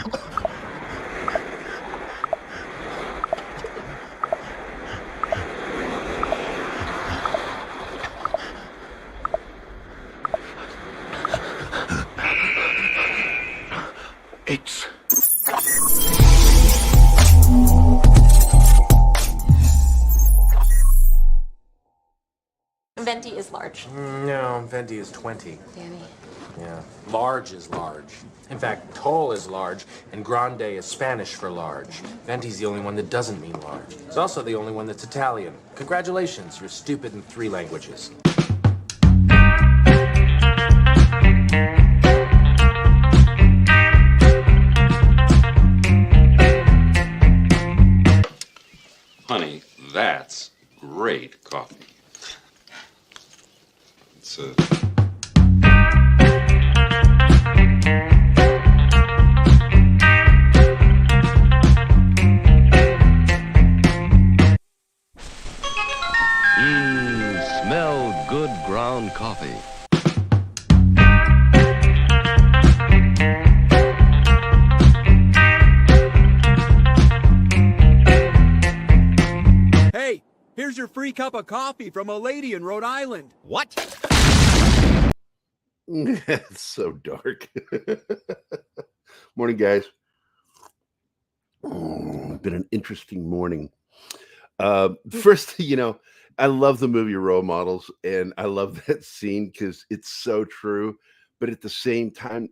It's... Venti is large. No, Venti is 20. Danny. Yeah. Large is large. In fact, tall is large, and grande is Spanish for large. Venti's the only one that doesn't mean large. It's also the only one that's Italian. Congratulations, you're stupid in 3 languages. Honey, that's great coffee. It's Smell good ground coffee. Hey, here's your free cup of coffee from a lady in Rhode Island. What? It's so dark. Morning, guys. Been an interesting morning. First, I love the movie Role Models, and I love that scene because it's so true. But at the same time,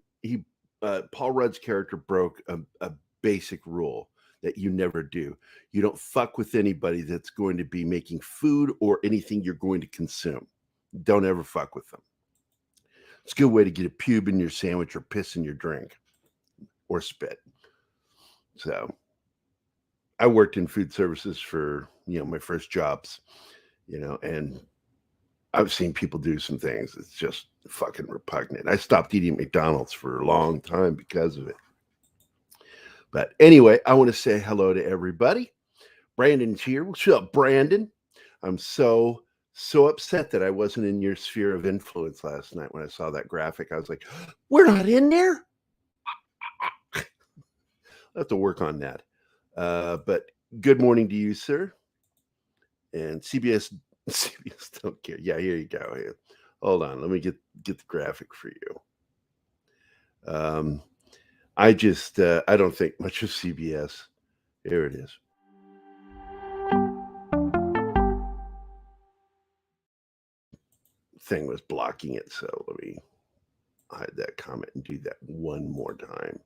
Paul Rudd's character broke a basic rule that you never do. You don't fuck with anybody that's going to be making food or anything you're going to consume. Don't ever fuck with them. It's a good way to get a pube in your sandwich or piss in your drink or spit. So I worked in food services for, my first jobs, and I've seen people do some things. It's just fucking repugnant. I stopped eating McDonald's for a long time because of it. But anyway, I want to say hello to everybody. Brandon's here. What's up, Brandon? I'm so upset that I wasn't in your sphere of influence last night when I saw that graphic. I was like, we're not in there? I'll have to work on that. But good morning to you, sir. And CBS don't care. Yeah, here you go. Here. Hold on. Let me get the graphic for you. I don't think much of CBS. Here it is. Thing was blocking it, so let me hide that comment and do that one more time.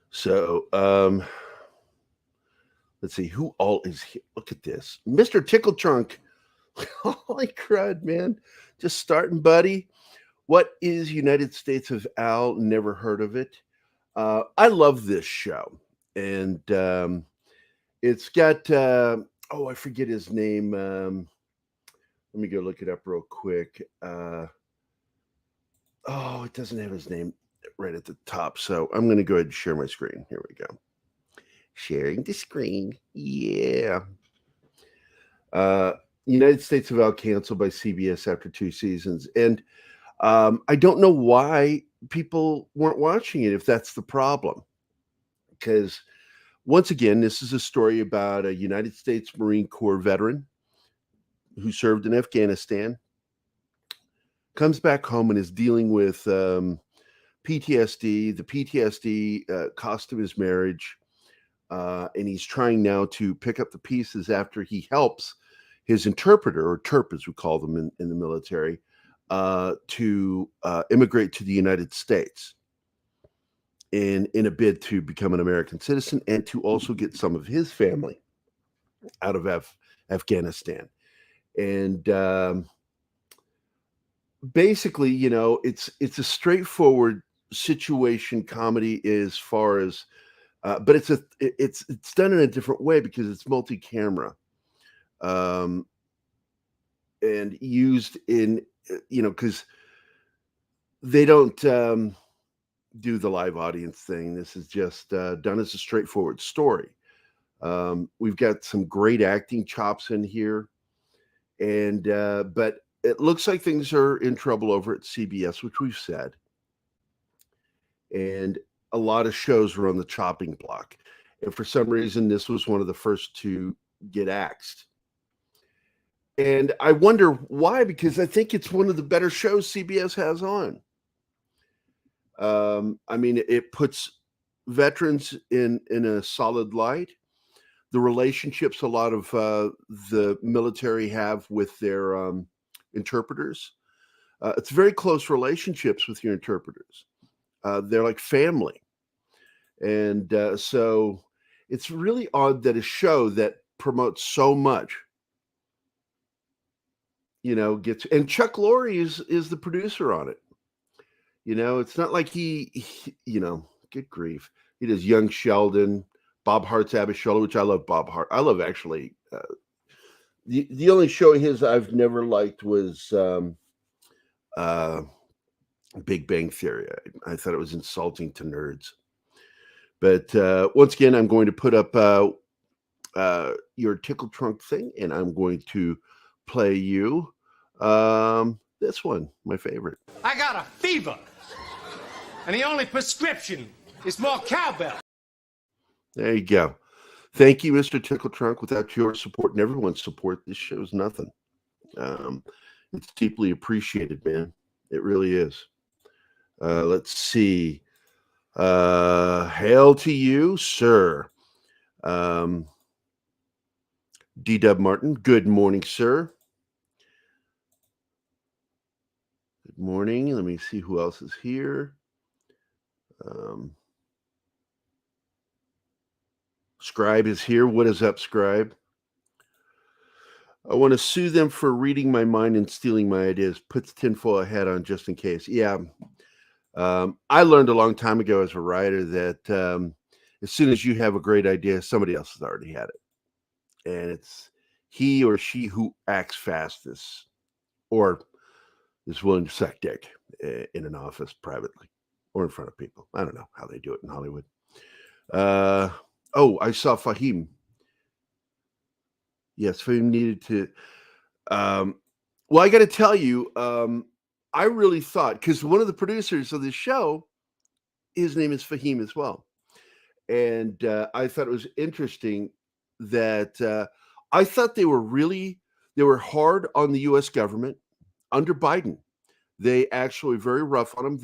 So let's see who all is here. Look at this, Mr. Tickle Trunk. Holy crud, man! Just starting, buddy. What is United States of Al? Never heard of it. I love this show. And it's got, I forget his name. Let me go look it up real quick. It doesn't have his name right at the top. So I'm going to go ahead and share my screen. Here we go. Sharing the screen. Yeah. United States of Al canceled by CBS after 2 seasons. And I don't know why people weren't watching it, if that's the problem. Because once again, this is a story about a United States Marine Corps veteran who served in Afghanistan, comes back home and is dealing with PTSD. The PTSD cost him his marriage, and he's trying now to pick up the pieces after he helps his interpreter, or TERP as we call them in the military, to immigrate to the United States in a bid to become an American citizen and to also get some of his family out of Afghanistan. And basically, it's a straightforward situation comedy as far as, but it's done in a different way because it's multi-camera, and used in, because they don't do the live audience thing. This is just done as a straightforward story. We've got some great acting chops in here, and but it looks like things are in trouble over at CBS, which we've said. And a lot of shows were on the chopping block. And for some reason, this was one of the first to get axed. And I wonder why, because I think it's one of the better shows CBS has on. I mean, it puts veterans in a solid light. The relationships a lot of the military have with their interpreters. It's very close relationships with your interpreters. They're like family. And so it's really odd that a show that promotes so much, gets, and Chuck Lorre is the producer on it. It's not like he good grief. He does Young Sheldon, Bob Hart's Abishola, which I love Bob Hart. I love actually. The only show of his I've never liked was Big Bang Theory. I thought it was insulting to nerds. But once again, I'm going to put up your Tickle Trunk thing, and I'm going to play you this one, my favorite. I got a fever, and the only prescription is more cowbell. There you go. Thank you, Mr. Tickle Trunk. Without your support and everyone's support, this show's nothing. It's deeply appreciated, man. It really is. Let's see. Hail to you, sir. D-Dub Martin, good morning, sir. Good morning. Let me see who else is here. Scribe is here. What is up, Scribe? I want to sue them for reading my mind and stealing my ideas. Puts tinfoil hat on just in case. Yeah. I learned a long time ago as a writer that as soon as you have a great idea, somebody else has already had it. And it's he or she who acts fastest or is willing to suck dick in an office privately or in front of people. I don't know how they do it in Hollywood. I saw Fahim. Yes, Fahim needed to. Well, I got to tell you, I really thought, because one of the producers of this show, his name is Fahim as well. And I thought it was interesting that I thought they were hard on the U.S. government under Biden. They actually were very rough on them.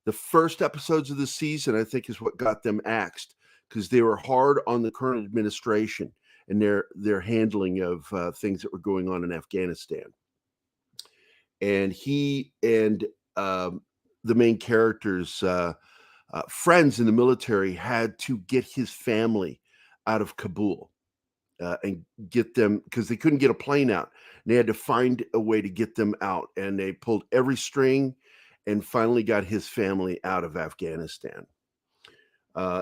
The first episodes of the season, I think, is what got them axed, because they were hard on the current administration and their handling of things that were going on in Afghanistan. And he and the main character's friends in the military had to get his family out of Kabul and get them, because they couldn't get a plane out. And they had to find a way to get them out. And they pulled every string and finally got his family out of Afghanistan.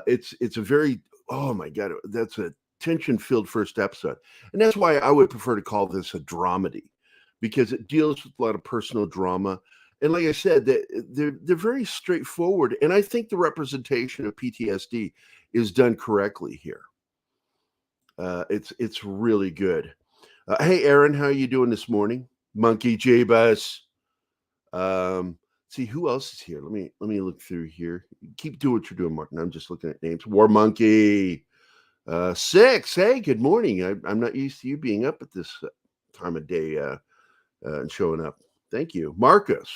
It's a very, oh my God, that's a tension-filled first episode. And that's why I would prefer to call this a dramedy, because it deals with a lot of personal drama. And like I said, they're very straightforward. And I think the representation of PTSD is done correctly here. It's really good. Hey, Aaron, how are you doing this morning? Monkey J-Bus. See who else is here. Let me look through here. Keep doing what you're doing, Martin. I'm just looking at names. War Monkey. 6. Hey, good morning. I'm not used to you being up at this time of day and showing up. Thank you. Marcus,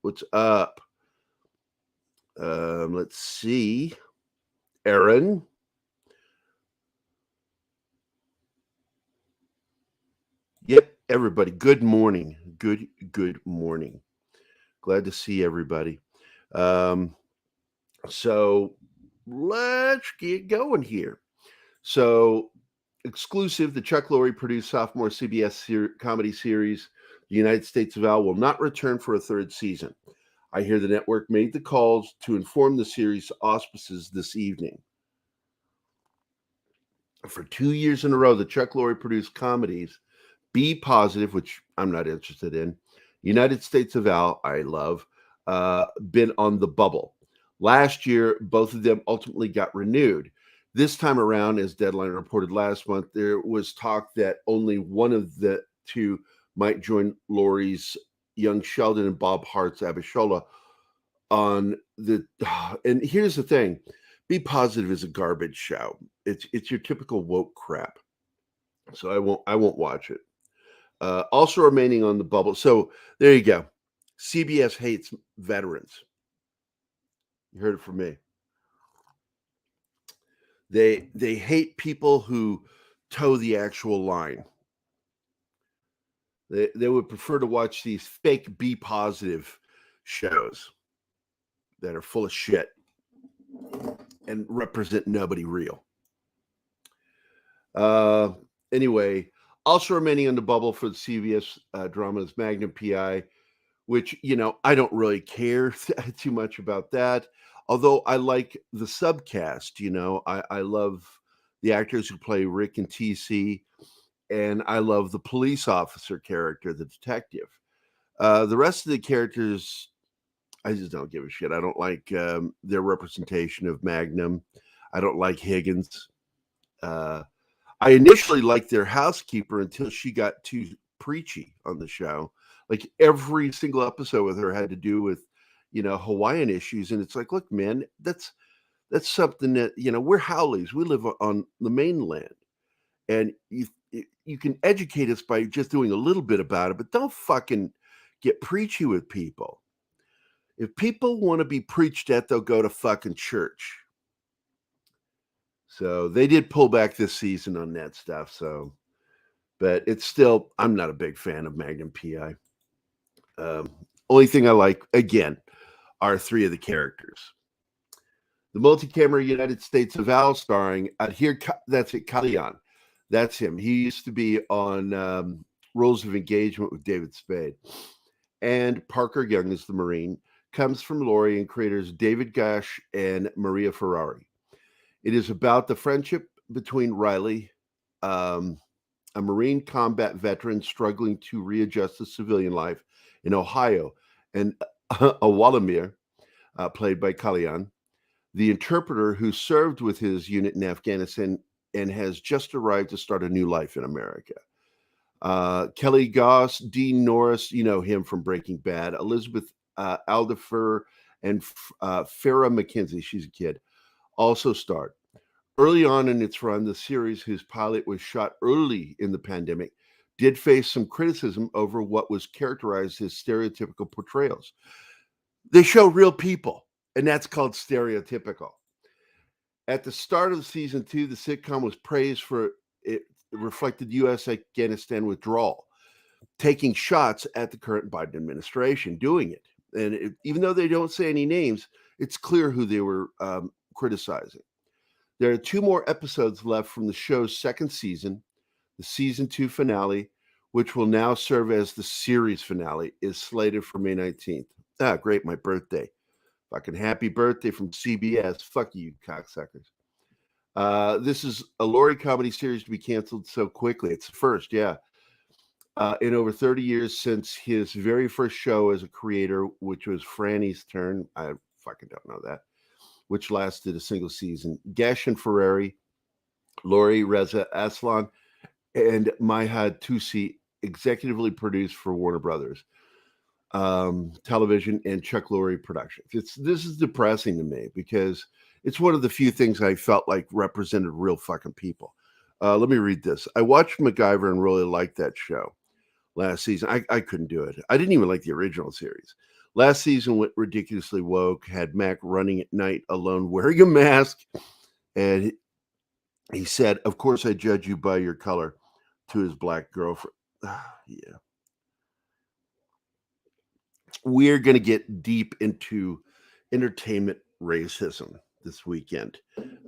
what's up? Let's see. Aaron. Yep, everybody. Good morning. Good morning. Glad to see everybody. So let's get going here. So exclusive, the Chuck Lorre produced sophomore CBS comedy series, The United States of Al, will not return for a third season. I hear the network made the calls to inform the series auspices this evening. For 2 years in a row, the Chuck Lorre produced comedies, Be Positive, which I'm not interested in, United States of Al, I love, been on the bubble. Last year, both of them ultimately got renewed. This time around, as Deadline reported last month, there was talk that only one of the two might join Lorre's young Sheldon and Bob Hart's Abishola on the. And here's the thing: Be Positive is a garbage show. It's your typical woke crap. So I won't watch it. Also remaining on the bubble. So there you go. CBS hates veterans. You heard it from me. They hate people who toe the actual line. They would prefer to watch these fake Be Positive shows that are full of shit and represent nobody real. Anyway, also remaining on the bubble for the CBS drama is Magnum PI, which, I don't really care too much about that. Although I like the subcast, I love the actors who play Rick and TC, and I love the police officer character, the detective. The rest of the characters, I just don't give a shit. I don't like their representation of Magnum. I don't like Higgins. I initially liked their housekeeper until she got too preachy on the show. Like every single episode with her had to do with, Hawaiian issues. And it's like, look, man, that's something that, we're Howleys. We live on the mainland. And you can educate us by just doing a little bit about it, but don't fucking get preachy with people. If people want to be preached at, they'll go to fucking church. So they did pull back this season on that stuff. So, but it's still, I'm not a big fan of Magnum PI. Only thing I like, again, are three of the characters. The multi-camera United States of Al starring Adhir, that's it, Kalyan. That's him. He used to be on Rules of Engagement with David Spade. And Parker Young is the Marine. Comes from Laurie and creators David Gash and Maria Ferrari. It is about the friendship between Riley, a Marine combat veteran struggling to readjust to civilian life in Ohio, and Walamir, played by Kalyan, the interpreter who served with his unit in Afghanistan and has just arrived to start a new life in America. Kelly Goss, Dean Norris, you know him from Breaking Bad, Elizabeth Aldifer, and Farrah McKenzie, she's a kid, also starred. Early on in its run, the series, whose pilot was shot early in the pandemic, did face some criticism over what was characterized as stereotypical portrayals. They show real people, and that's called stereotypical. At the start of season 2, the sitcom was praised for it reflected U.S. Afghanistan withdrawal, taking shots at the current Biden administration doing it. And even though they don't say any names, it's clear who they were criticizing. There are 2 more episodes left from the show's second season. The season 2 finale, which will now serve as the series finale, is slated for May 19th. Ah, great, my birthday. Fucking happy birthday from CBS. Fuck you, cocksuckers. This is a Laurie comedy series to be canceled so quickly. It's the first, yeah. In over 30 years since his very first show as a creator, which was Franny's Turn. I fucking don't know that. Which lasted a single season. Gash and Ferrari, Laurie, Reza Aslan, and Mahad Tusi executively produced for Warner Brothers Television and Chuck Lorre Productions. This is depressing to me because it's one of the few things I felt like represented real fucking people. Let me read this. I watched MacGyver and really liked that show last season. I couldn't do it. I didn't even like the original series. Last season went ridiculously woke, had Mac running at night alone wearing a mask. And he said, "Of course I judge you by your color," to his black girlfriend. Yeah. We're going to get deep into entertainment racism this weekend.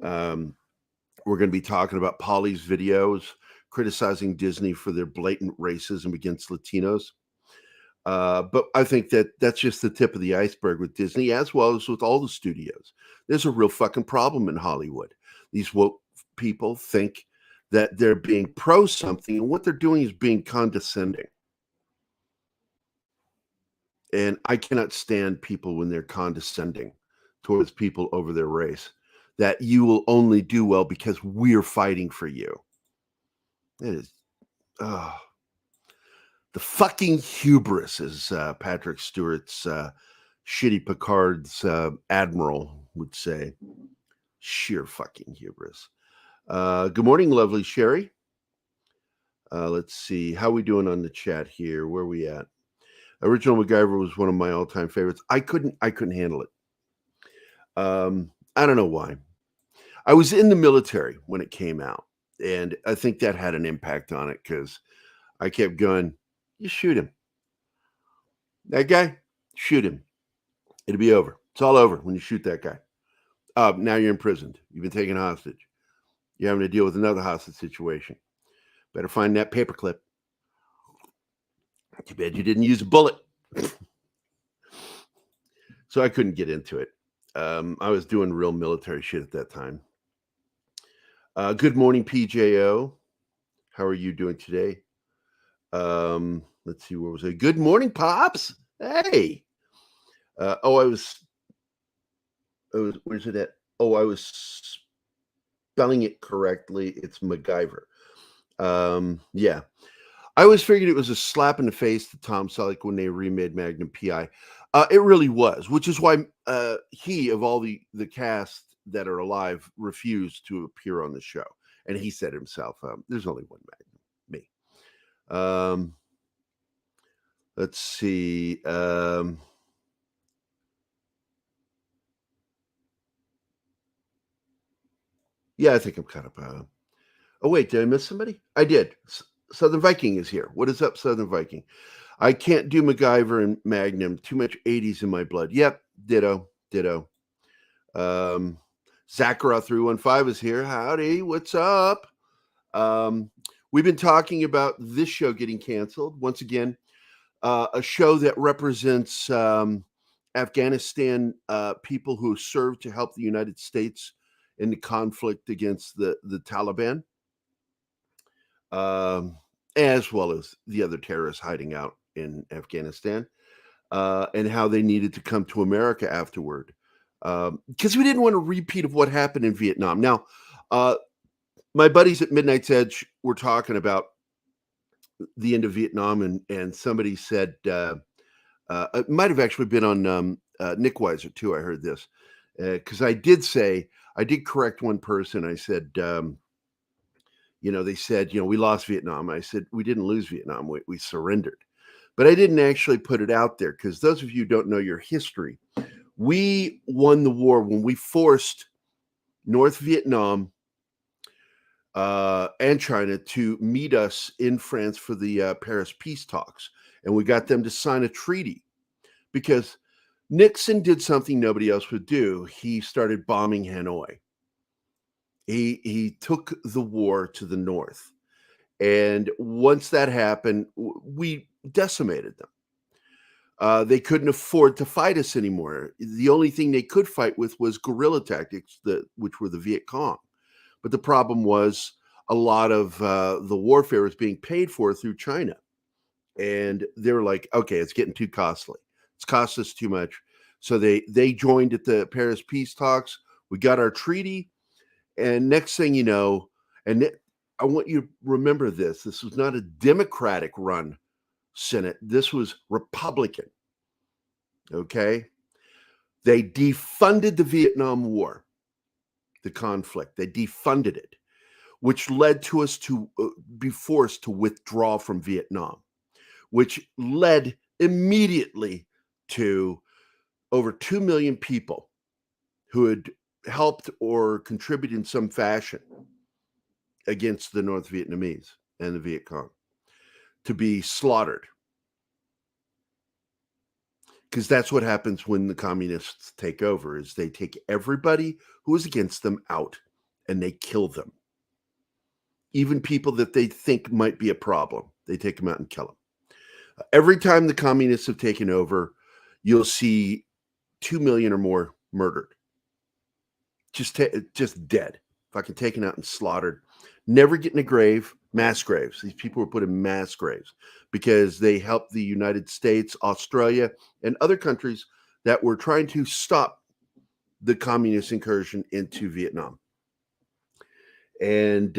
We're going to be talking about Polly's videos criticizing Disney for their blatant racism against Latinos. But I think that's just the tip of the iceberg with Disney, as well as with all the studios. There's a real fucking problem in Hollywood. These woke people think that they're being pro something, and what they're doing is being condescending. And I cannot stand people when they're condescending towards people over their race, that you will only do well because we're fighting for you. It is, The fucking hubris, as Patrick Stewart's shitty Picard's admiral would say. Sheer fucking hubris. Good morning, lovely Sherry. Let's see. How we doing on the chat here? Where are we at? Original MacGyver was one of my all-time favorites. I couldn't handle it. I don't know why. I was in the military when it came out, and I think that had an impact on it because I kept going, you shoot him. That guy, shoot him. It'll be over. It's all over when you shoot that guy. Now you're imprisoned. You've been taken hostage. You're having to deal with another hostage situation. Better find that paperclip. Too bad you didn't use a bullet. So I couldn't get into it. I was doing real military shit at that time. Good morning, PJO. How are you doing today? Let's see, where was I? Good morning, Pops. Hey. Where's it at? Oh, I was spelling it correctly. It's MacGyver. Yeah. I always figured it was a slap in the face to Tom Selleck when they remade Magnum P.I. It really was, which is why he, of all the cast that are alive, refused to appear on the show. And he said himself, there's only one Magnum, me. Let's see. Yeah, I think I'm kind of... Oh, wait, did I miss somebody? I did. Southern Viking is here. What is up, Southern Viking? I can't do MacGyver and Magnum. Too much 80s in my blood. Yep, ditto. Zachara 315 is here. Howdy, what's up? We've been talking about this show getting canceled. Once again, a show that represents Afghanistan people who served to help the United States in the conflict against the Taliban. As well as the other terrorists hiding out in Afghanistan, and how they needed to come to America afterward. Because we didn't want a repeat of what happened in Vietnam. Now, my buddies at Midnight's Edge were talking about the end of Vietnam, and somebody said, it might have actually been on Nick Weiser too, I heard this. Because I did correct one person. I said, they said, we lost Vietnam. I said, we didn't lose Vietnam. We surrendered. But I didn't actually put it out there because those of you who don't know your history, we won the war when we forced North Vietnam and China to meet us in France for the Paris peace talks. And we got them to sign a treaty because Nixon did something nobody else would do. He started bombing Hanoi. He took the war to the north. And once that happened, we decimated them. They couldn't afford to fight us anymore. The only thing they could fight with was guerrilla tactics, which were the Viet Cong. But the problem was a lot of the warfare was being paid for through China. And they were like, okay, it's getting too costly. It's cost us too much. So they joined at the Paris peace talks. We got our treaty. And next thing you know, I want you to remember this. This was not a Democratic run Senate. This was Republican. Okay. They defunded the Vietnam War, the conflict. They defunded it, which led to us to be forced to withdraw from Vietnam, which led immediately to over 2 million people who had helped or contributed in some fashion against the North Vietnamese and the Viet Cong to be slaughtered. Because that's what happens when the communists take over, is they take everybody who is against them out and they kill them. Even people that they think might be a problem, they take them out and kill them. Every time the communists have taken over, you'll see 2 million or more murdered. Just dead, fucking taken out and slaughtered, never getting a grave, mass graves. These people were put in mass graves because they helped the United States, Australia, and other countries that were trying to stop the communist incursion into Vietnam. And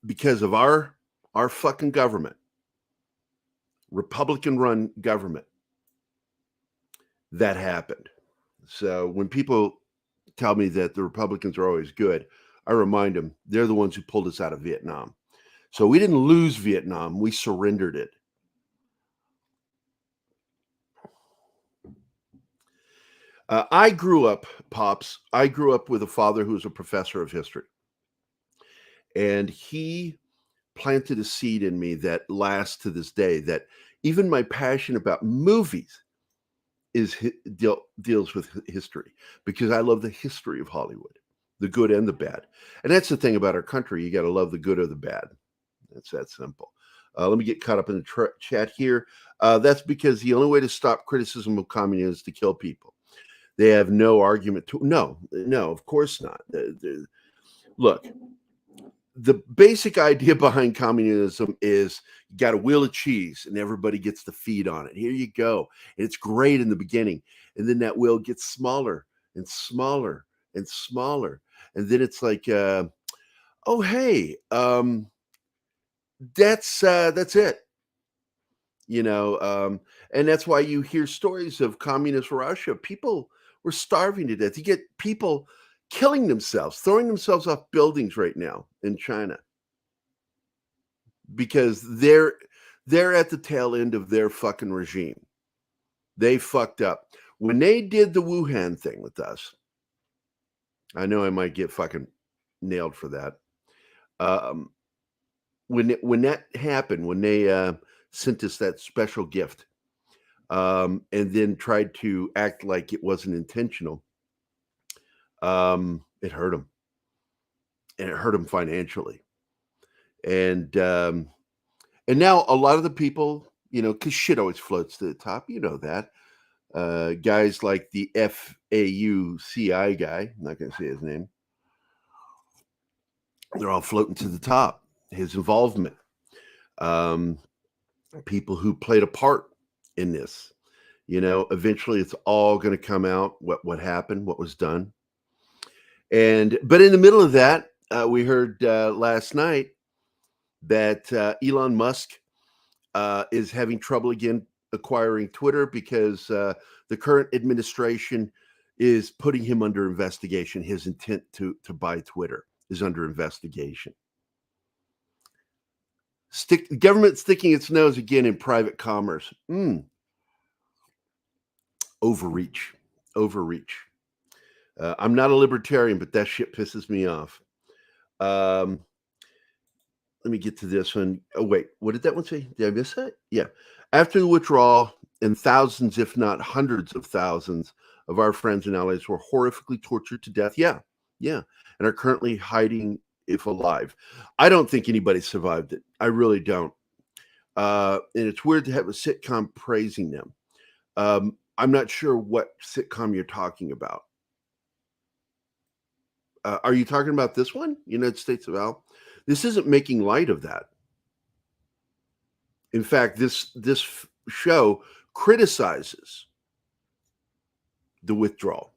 because of our fucking government, Republican-run government, that happened. So when people tell me that the Republicans are always good, I remind them they're the ones who pulled us out of Vietnam. So we didn't lose Vietnam, we surrendered it. I grew up, Pops, I grew up with a father who was a professor of history. And he planted a seed in me that lasts to this day, that even my passion about movies deals with history, because I love the history of Hollywood, the good and the bad. And that's the thing about our country. You got to love the good or the bad. It's that simple. Let me get caught up in the chat here. That's because the only way to stop criticism of communism is to kill people. They have no argument to. No, of course not. Look, the basic idea behind communism is you got a wheel of cheese and everybody gets to feed on it. Here you go. And it's great in the beginning. And then that wheel gets smaller and smaller and smaller. And then it's like, oh, hey, that's it. And that's why you hear stories of communist Russia. People were starving to death. You get people killing themselves, throwing themselves off buildings right now in China because they're at the tail end of their fucking regime. They fucked up. When they did the Wuhan thing with us, I know I might get fucking nailed for that. When that happened, when they sent us that special gift, and then tried to act like it wasn't intentional, it hurt them, and it hurt them financially. And now a lot of the people, because shit always floats to the top, that. Guys like the FAUCI guy, I'm not going to say his name, they're all floating to the top. His involvement, people who played a part in this, eventually it's all going to come out, what happened, what was done. But in the middle of that, we heard last night that Elon Musk is having trouble again acquiring Twitter because the current administration is putting him under investigation. His intent to buy Twitter is under investigation. Government sticking its nose again in private commerce. Overreach. I'm not a libertarian, but that shit pisses me off. Let me get to this one. Oh, wait. What did that one say? Did I miss that? Yeah. After the withdrawal, and thousands, if not hundreds of thousands of our friends and allies were horrifically tortured to death. Yeah. And are currently hiding if alive. I don't think anybody survived it. I really don't. And it's weird to have a sitcom praising them. I'm not sure what sitcom you're talking about. Are you talking about this one, United States of Al? This isn't making light of that. In fact, this show criticizes the withdrawal.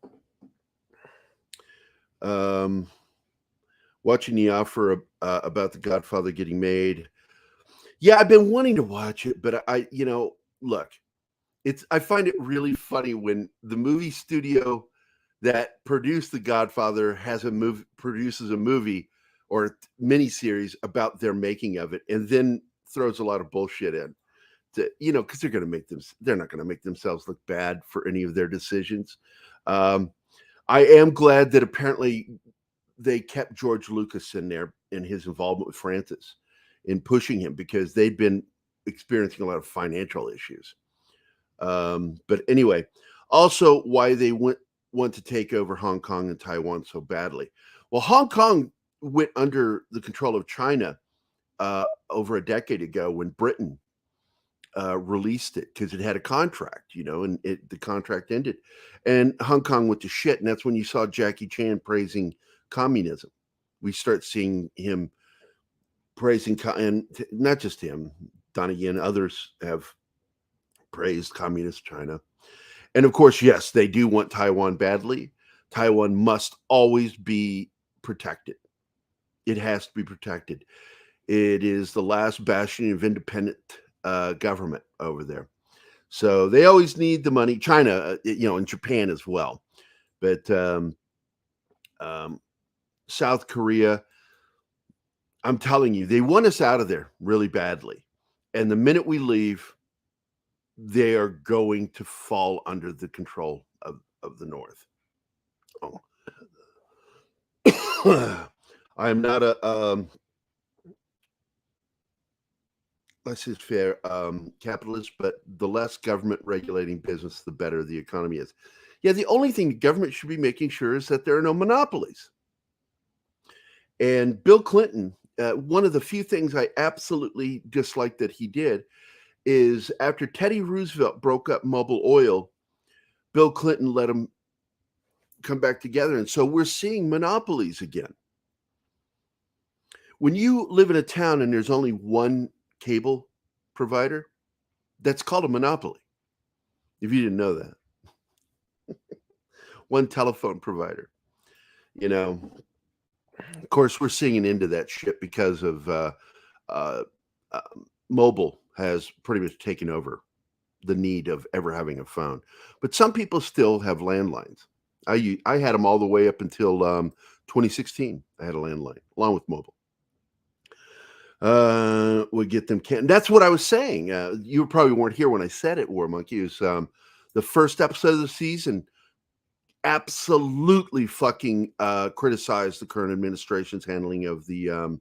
Watching the offer about The Godfather getting made. Yeah, I've been wanting to watch it, but look, I find it really funny when the movie studio that produced The Godfather produces a movie or miniseries about their making of it, and then throws a lot of bullshit in, because they're not going to make themselves look bad for any of their decisions. I am glad that apparently they kept George Lucas in there in his involvement with Francis in pushing him, because they'd been experiencing a lot of financial issues. But anyway, also why they want to take over Hong Kong and Taiwan so badly. Well, Hong Kong went under the control of China over a decade ago when Britain released it, because it had a contract, and the contract ended, and Hong Kong went to shit. And that's when you saw Jackie Chan praising communism. We start seeing him praising, and not just him, Donnie and others have praised communist China. And of course, yes, they do want Taiwan badly. Taiwan must always be protected. It has to be protected. It is the last bastion of independent government over there. So they always need the money. China, and Japan as well. But South Korea, I'm telling you, they want us out of there really badly. And the minute we leave, they are going to fall under the control of the North. Oh. I am not a less is fair capitalist, but the less government regulating business, the better the economy is. Yeah, the only thing the government should be making sure is that there are no monopolies. And Bill Clinton, one of the few things I absolutely dislike that he did is after Teddy Roosevelt broke up Mobil Oil, Bill Clinton let him come back together. And so we're seeing monopolies again. When you live in a town and there's only one cable provider, that's called a monopoly. If you didn't know that. One telephone provider. Of course, we're seeing an end to that shit because of mobile has pretty much taken over the need of ever having a phone. But some people still have landlines. I had them all the way up until 2016. I had a landline along with mobile. We get them. That's what I was saying. You probably weren't here when I said it, War Monkey. It was the first episode of the season. Absolutely fucking criticized the current administration's handling of the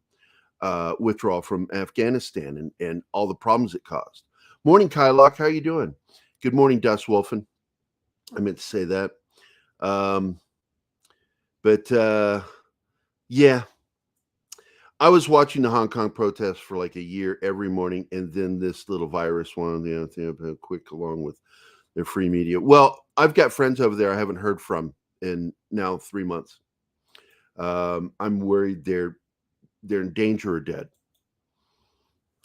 withdrawal from Afghanistan and all the problems it caused. Morning, Kylock. How you doing? Good morning, Dust Wolfen. I meant to say that. Yeah. I was watching the Hong Kong protests for like a year every morning, and then this little virus one, quick along with their free media. Well, I've got friends over there I haven't heard from in now 3 months. I'm worried they're in danger or dead.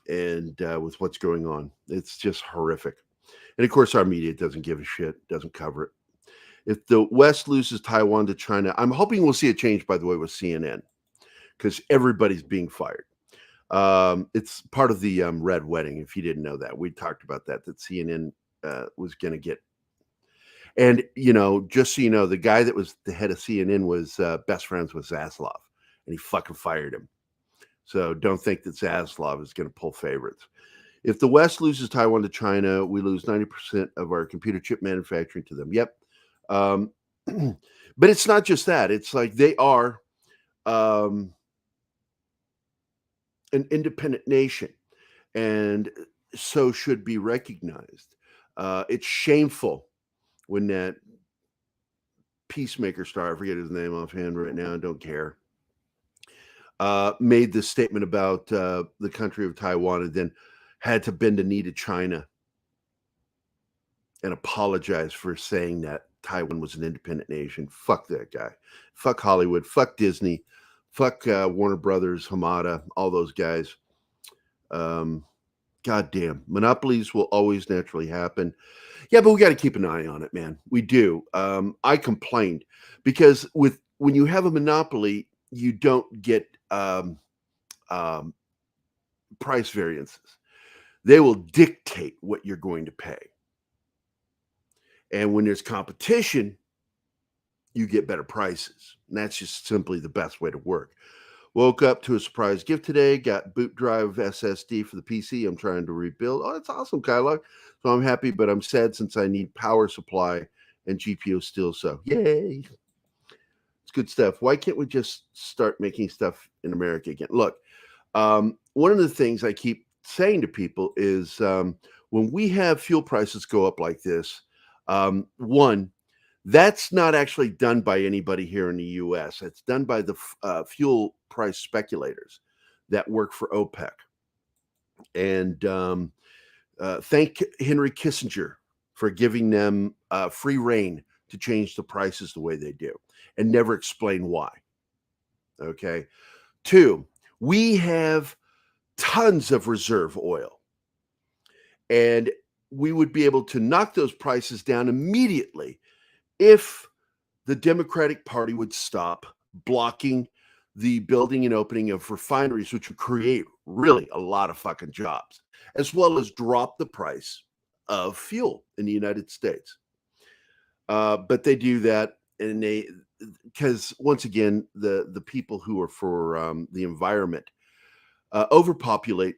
And with what's going on, it's just horrific. And of course, our media doesn't give a shit, doesn't cover it. If the West loses Taiwan to China, I'm hoping we'll see a change, by the way, with CNN, because everybody's being fired. It's part of the Red Wedding, if you didn't know that. We talked about that CNN was going to get. And, just so you know, the guy that was the head of CNN was best friends with Zaslav, and he fucking fired him. So don't think that Zaslav is going to pull favorites. If the West loses Taiwan to China, we lose 90% of our computer chip manufacturing to them. Yep. But it's not just that. It's like they are an independent nation, and so should be recognized. It's shameful when that peacemaker star, I forget his name offhand right now, I don't care, made this statement about the country of Taiwan and then had to bend a knee to China and apologize for saying that Taiwan was an independent nation. Fuck that guy. Fuck Hollywood. Fuck Disney. Fuck Warner Brothers, Hamada, all those guys. Goddamn. Monopolies will always naturally happen. Yeah, but we got to keep an eye on it, man. We do. I complained because when you have a monopoly, you don't get price variances. They will dictate what you're going to pay. And when there's competition, you get better prices. And that's just simply the best way to work. Woke up to a surprise gift today. Got boot drive SSD for the PC. I'm trying to rebuild. Oh, that's awesome, Kyla. So I'm happy, but I'm sad since I need power supply and GPU still. So yay. It's good stuff. Why can't we just start making stuff in America again? Look, one of the things I keep saying to people is when we have fuel prices go up like this, one, that's not actually done by anybody here in the U.S. It's done by the fuel price speculators that work for OPEC. And thank Henry Kissinger for giving them free rein to change the prices the way they do and never explain why. Okay. Two, we have tons of reserve oil. And we would be able to knock those prices down immediately if the Democratic Party would stop blocking the building and opening of refineries, which would create really a lot of fucking jobs. as well as drop the price of fuel in the United States. But they do that, and because once again, the people who are for the environment overpopulate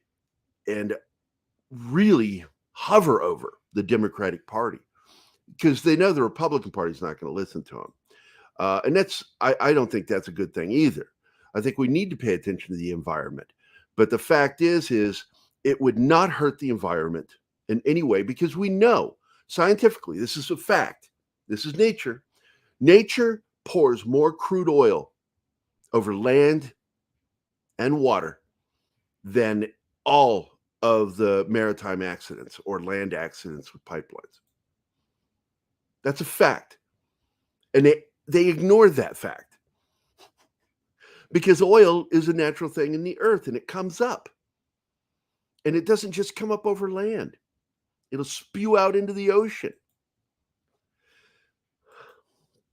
and really hover over the Democratic Party because they know the Republican Party is not going to listen to them. And I don't think that's a good thing either. I think we need to pay attention to the environment. But the fact is it would not hurt the environment in any way because we know scientifically, this is a fact. This is nature. Nature pours more crude oil over land and water than all of the maritime accidents or land accidents with pipelines. That's a fact. And they ignore that fact because oil is a natural thing in the earth and it comes up. And it doesn't just come up over land. It'll spew out into the ocean.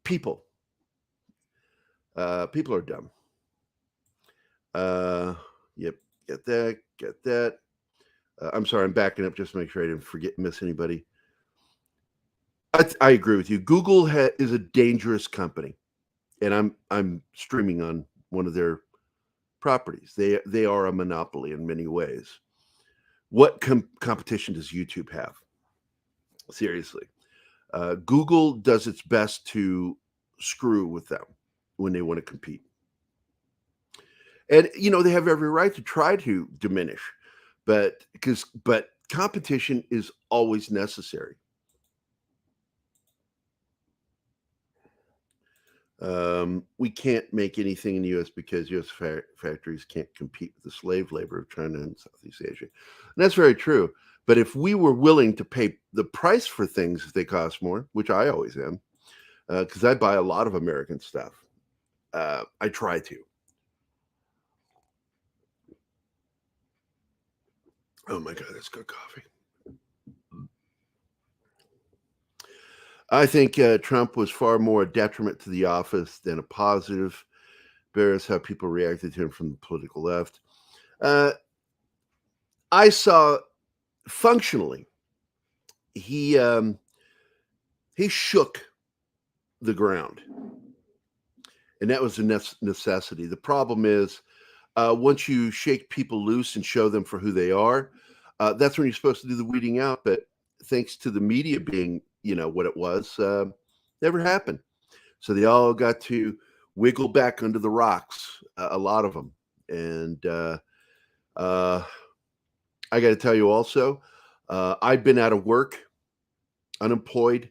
People are dumb. Yep, get that. I'm sorry, I'm backing up just to make sure I didn't miss anybody. I agree with you. Google is a dangerous company, and I'm streaming on one of their properties. They are a monopoly in many ways. What competition does YouTube have? Seriously, Google does its best to screw with them when they want to compete, and they have every right to try to diminish, but competition is always necessary. We can't make anything in the U.S. because U.S. factories can't compete with the slave labor of China and Southeast Asia. And that's very true. But if we were willing to pay the price for things if they cost more, which I always am, because I buy a lot of American stuff, I try to. Oh my God, that's good coffee. I think Trump was far more a detriment to the office than a positive. Bears how people reacted to him from the political left. I saw functionally he shook the ground, and that was a necessity. The problem is once you shake people loose and show them for who they are, that's when you're supposed to do the weeding out. But thanks to the media being what it was, never happened. So they all got to wiggle back under the rocks, a lot of them. And I got to tell you also, I've been out of work, unemployed,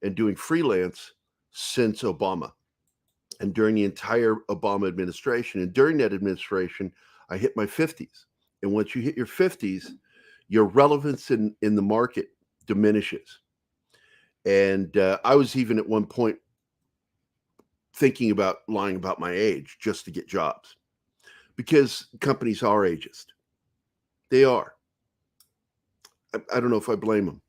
and doing freelance since Obama. And during the entire Obama administration, and during that administration, I hit my 50s. And once you hit your 50s, your relevance in the market diminishes. And I was even at one point thinking about lying about my age just to get jobs because companies are ageist. They are. I don't know if I blame them.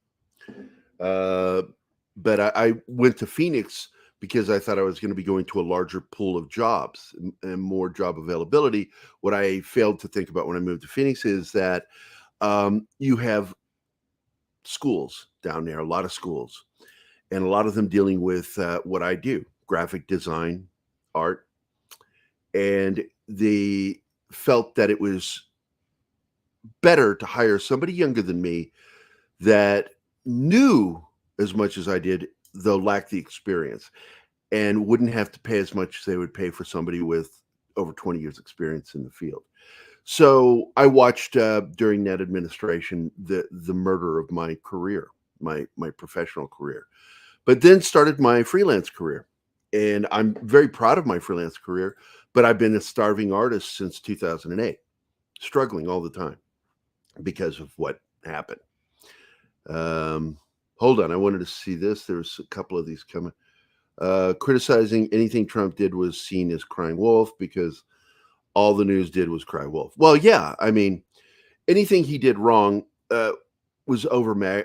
But I went to Phoenix because I thought I was going to be going to a larger pool of jobs and more job availability. What I failed to think about when I moved to Phoenix is that you have schools down there, a lot of schools, and a lot of them dealing with what I do, graphic design, art. And they felt that it was better to hire somebody younger than me that knew as much as I did, though lacked the experience, and wouldn't have to pay as much as they would pay for somebody with over 20 years experience in the field. So I watched during that administration the murder of my career, my professional career, but then started my freelance career. And I'm very proud of my freelance career, but I've been a starving artist since 2008, struggling all the time because of what happened. Hold on, I wanted to see this. There's a couple of these coming. Criticizing anything Trump did was seen as crying wolf because all the news did was cry wolf. Well, yeah, I mean, anything he did wrong was over.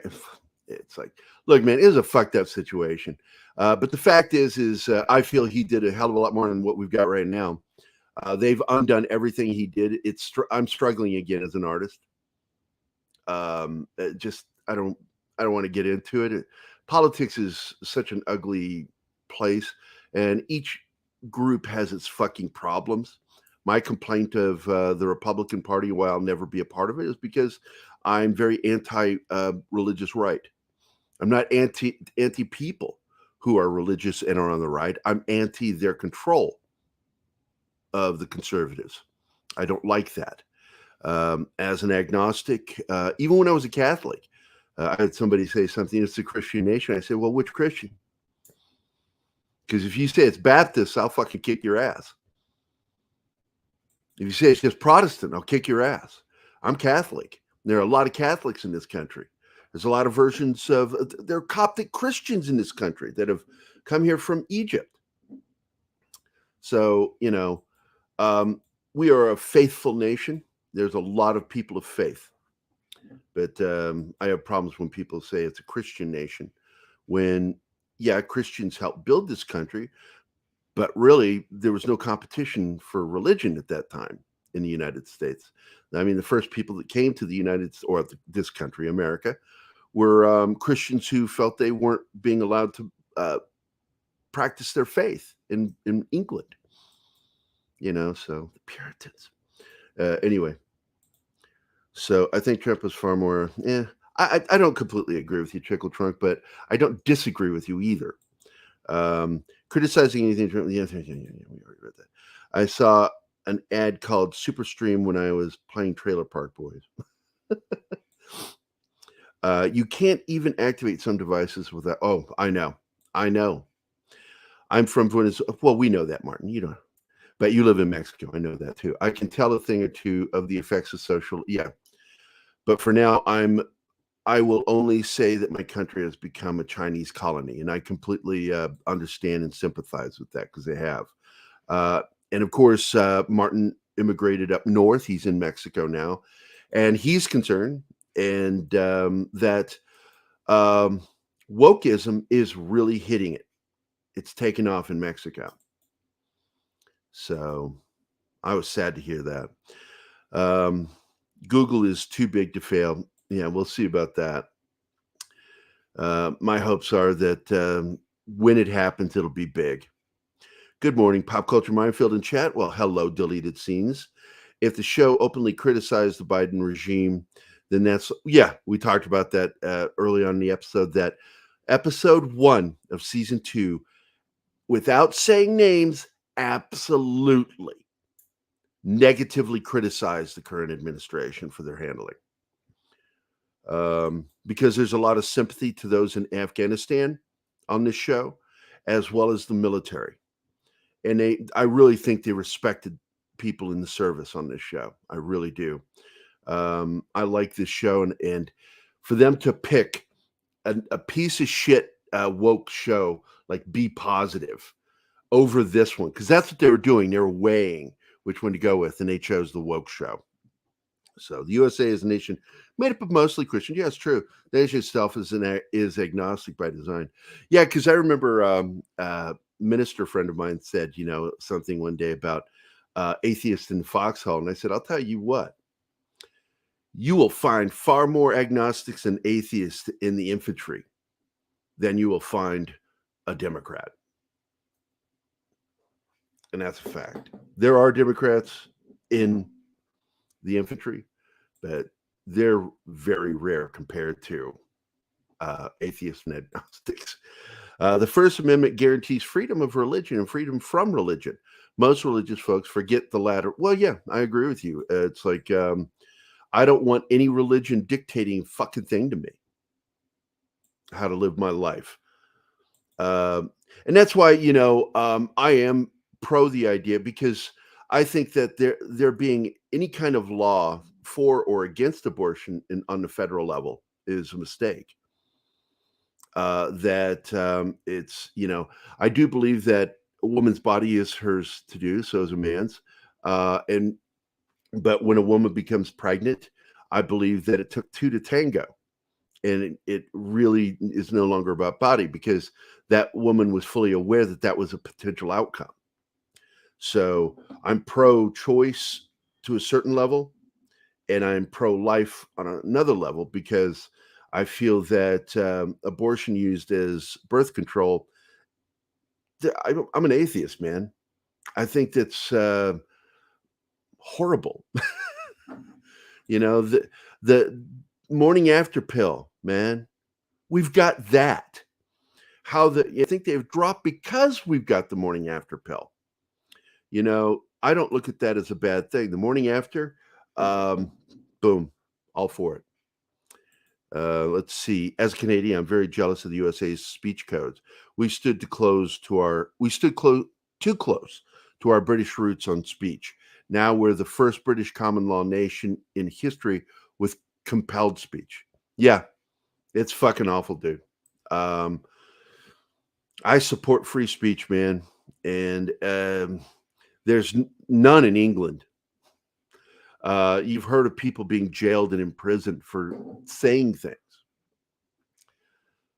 It's like, look, man, it was a fucked up situation. But the fact is I feel he did a hell of a lot more than what we've got right now. They've undone everything he did. I'm struggling again as an artist. Just I don't want to get into it. Politics is such an ugly place, and each group has its fucking problems. My complaint of the Republican Party, why I'll never be a part of it, is because I'm very anti religious right. I'm not anti people who are religious and are on the right. I'm anti their control of the conservatives. I don't like that. As an agnostic, even when I was a Catholic, I had somebody say something, it's a Christian nation. I said, well, which Christian? Because if you say it's Baptist, I'll fucking kick your ass. If you say it's just Protestant, I'll kick your ass. I'm Catholic. There are a lot of Catholics in this country. There's a lot of versions of, there are Coptic Christians in this country that have come here from Egypt. So, we are a faithful nation. There's a lot of people of faith. But I have problems when people say it's a Christian nation when, yeah, Christians helped build this country, but really there was no competition for religion at that time in the United States. I mean, the first people that came to the this country, America, were Christians who felt they weren't being allowed to practice their faith in England. So the Puritans. Anyway, so I think Trump was far more. I don't completely agree with you, Trickle Trunk, but I don't disagree with you either. Criticizing anything, we already read that. I saw an ad called Superstream when I was playing Trailer Park Boys. You can't even activate some devices without. Oh, I know. I'm from Venezuela. Well, we know that, Martin. You don't. But you live in Mexico. I know that too. I can tell a thing or two of the effects of social. Yeah. But for now, I will only say that my country has become a Chinese colony, and I completely understand and sympathize with that because they have. And of course, Martin immigrated up north. He's in Mexico now, and he's concerned and that wokeism is really hitting it. It's taken off in Mexico. So I was sad to hear that. Google is too big to fail. Yeah, we'll see about that. My hopes are that when it happens, it'll be big. Good morning, Pop Culture Minefield in chat. Well, hello, deleted scenes. If the show openly criticized the Biden regime, then we talked about that early on in the episode, that episode 1 of season 2, without saying names, absolutely negatively criticized the current administration for their handling. Because there's a lot of sympathy to those in Afghanistan on this show, as well as the military. And I really think they respected people in the service on this show. I really do. I like this show, and for them to pick a piece of shit woke show like Be Positive over this one, because that's what they were doing. They were weighing which one to go with, and they chose the woke show. So the USA is a nation made up of mostly Christians. Yeah, it's true. The nation itself is agnostic by design. Yeah, because I remember a minister friend of mine said, something one day about atheists in the foxhole. And I said, I'll tell you what, you will find far more agnostics and atheists in the infantry than you will find a Democrat. And that's a fact. There are Democrats in the infantry, but they're very rare compared to atheists and agnostics. The First Amendment guarantees freedom of religion and freedom from religion. Most religious folks forget the latter. Well, yeah, I agree with you. It's like, I don't want any religion dictating a fucking thing to me, how to live my life. And that's why, I am pro the idea, because I think that there being any kind of law for or against abortion on the federal level is a mistake. It's, I do believe that a woman's body is hers to do, so is a man's. But when a woman becomes pregnant, I believe that it took two to tango. And it really is no longer about body, because that woman was fully aware that that was a potential outcome. So I'm pro-choice to a certain level, and I'm pro-life on another level because I feel that abortion used as birth control. I'm an atheist, man. I think that's horrible. The morning after pill, man. We've got that. I think they've dropped because we've got the morning after pill. I don't look at that as a bad thing. The morning after, boom, all for it. Let's see. As a Canadian, I'm very jealous of the USA's speech codes. We stood too close to our British roots on speech. Now we're the first British common law nation in history with compelled speech. Yeah, it's fucking awful, dude. I support free speech, man, and there's none in England. You've heard of people being jailed and imprisoned for saying things.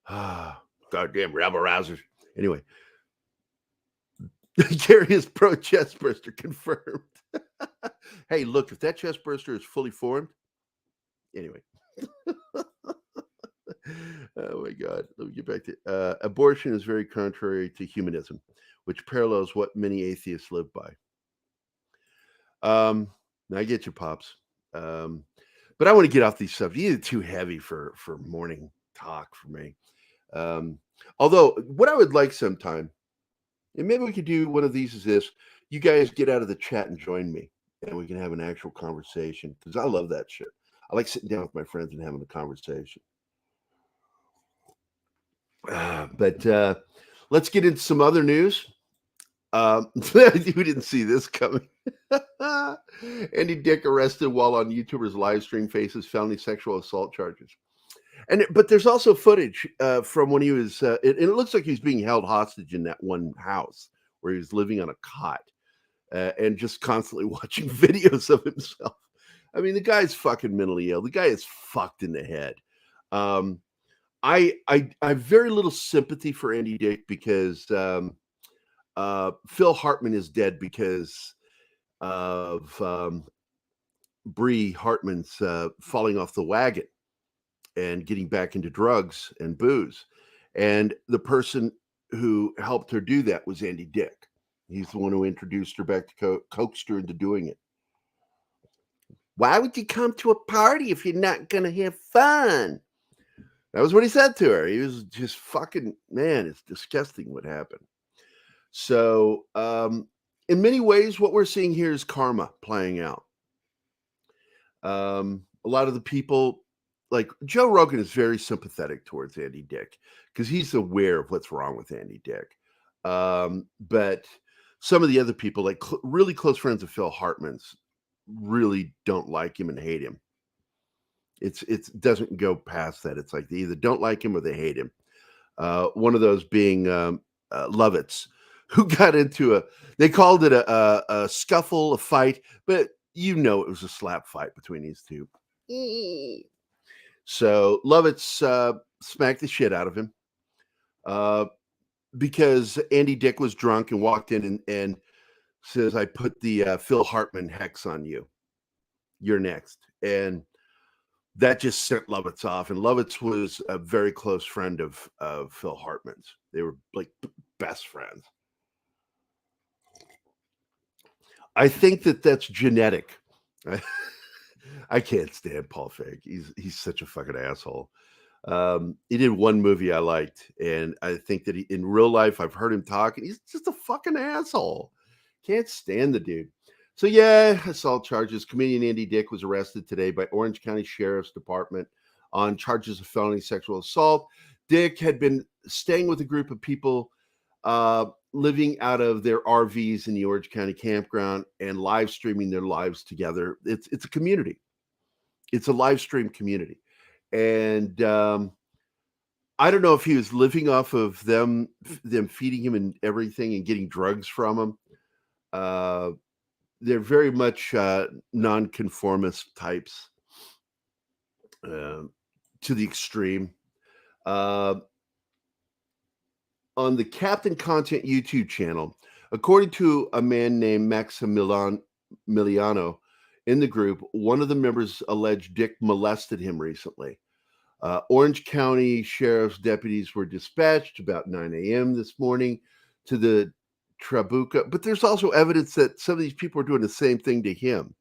Goddamn rabble rousers. Anyway, Gerry is pro chest burster confirmed. Hey, look, if that chest burster is fully formed, anyway. Oh my God. Let me get back to abortion is very contrary to humanism, which parallels what many atheists live by. I get you, Pops. But I want to get off these subjects. These are too heavy for morning talk for me. Although what I would like sometime, and maybe we could do one of these is this, you guys get out of the chat and join me and we can have an actual conversation because I love that shit. I like sitting down with my friends and having a conversation. But let's get into some other news. Who didn't see this coming? Andy Dick arrested while on YouTuber's live stream faces felony sexual assault charges. But there's also footage from when he was, it looks like he was being held hostage in that one house where he was living on a cot and just constantly watching videos of himself. I mean, the guy's fucking mentally ill. The guy is fucked in the head. I have very little sympathy for Andy Dick because Phil Hartman is dead because of Bree Hartman's falling off the wagon and getting back into drugs and booze. And the person who helped her do that was Andy Dick. He's the one who introduced her back to coaxed her into doing it. Why would you come to a party if you're not going to have fun? That was what he said to her. He was just fucking, man, it's disgusting what happened. So in many ways, what we're seeing here is karma playing out. A lot of the people, like Joe Rogan is very sympathetic towards Andy Dick because he's aware of what's wrong with Andy Dick. But some of the other people, like really close friends of Phil Hartman's, really don't like him and hate him. It doesn't go past that. It's like they either don't like him or they hate him. One of those being Lovitz, who got into they called it a scuffle, a fight, but it was a slap fight between these two. So Lovitz smacked the shit out of him because Andy Dick was drunk and walked in and says, I put the Phil Hartman hex on you. You're next. And that just sent Lovitz off. And Lovitz was a very close friend of Phil Hartman's. They were like best friends. I think that's genetic. I can't stand Paul Feig. He's such a fucking asshole. He did one movie I liked, and I think that in real life, I've heard him talk, and he's just a fucking asshole. Can't stand the dude. So yeah, assault charges. Comedian Andy Dick was arrested today by Orange County Sheriff's Department on charges of felony sexual assault. Dick had been staying with a group of people living out of their RVs in the Orange County campground and live streaming their lives together. It's a community. It's a live stream community. And I don't know if he was living off of them feeding him and everything and getting drugs from him. They're very much nonconformist types to the extreme. On the Captain Content YouTube channel, according to a man named Maximiliano, in the group. One of the members alleged Dick molested him recently. Orange County Sheriff's deputies were dispatched about 9 a.m. this morning to the Trabuca, but there's also evidence that some of these people are doing the same thing to him,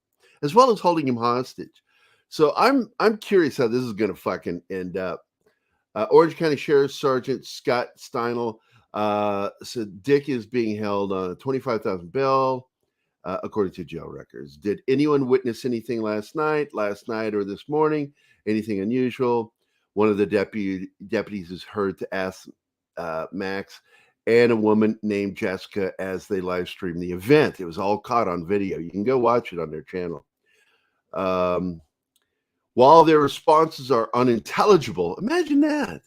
as well as holding him hostage. So I'm curious how this is going to fucking end up. Orange County Sheriff Sergeant Scott Steinel said Dick is being held on a $25,000 bail, according to jail records. Did anyone witness anything last night or this morning? Anything unusual? One of the deputies is heard to ask Max and a woman named Jessica as they live stream the event. It was all caught on video. You can go watch it on their channel. While their responses are unintelligible, imagine that.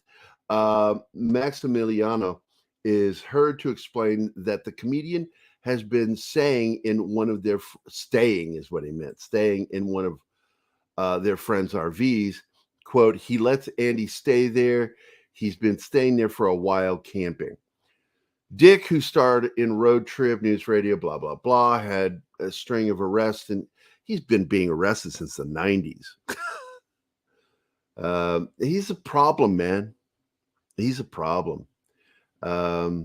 Maximiliano is heard to explain that the comedian has been staying in one of their staying in one of their friends' RVs. Quote, he lets Andy stay there. He's been staying there for a while camping. Dick, who starred in Road Trip, News Radio, blah, blah, blah, had a string of arrests, and he's been being arrested since the 90s. He's a problem, man. He's a problem. I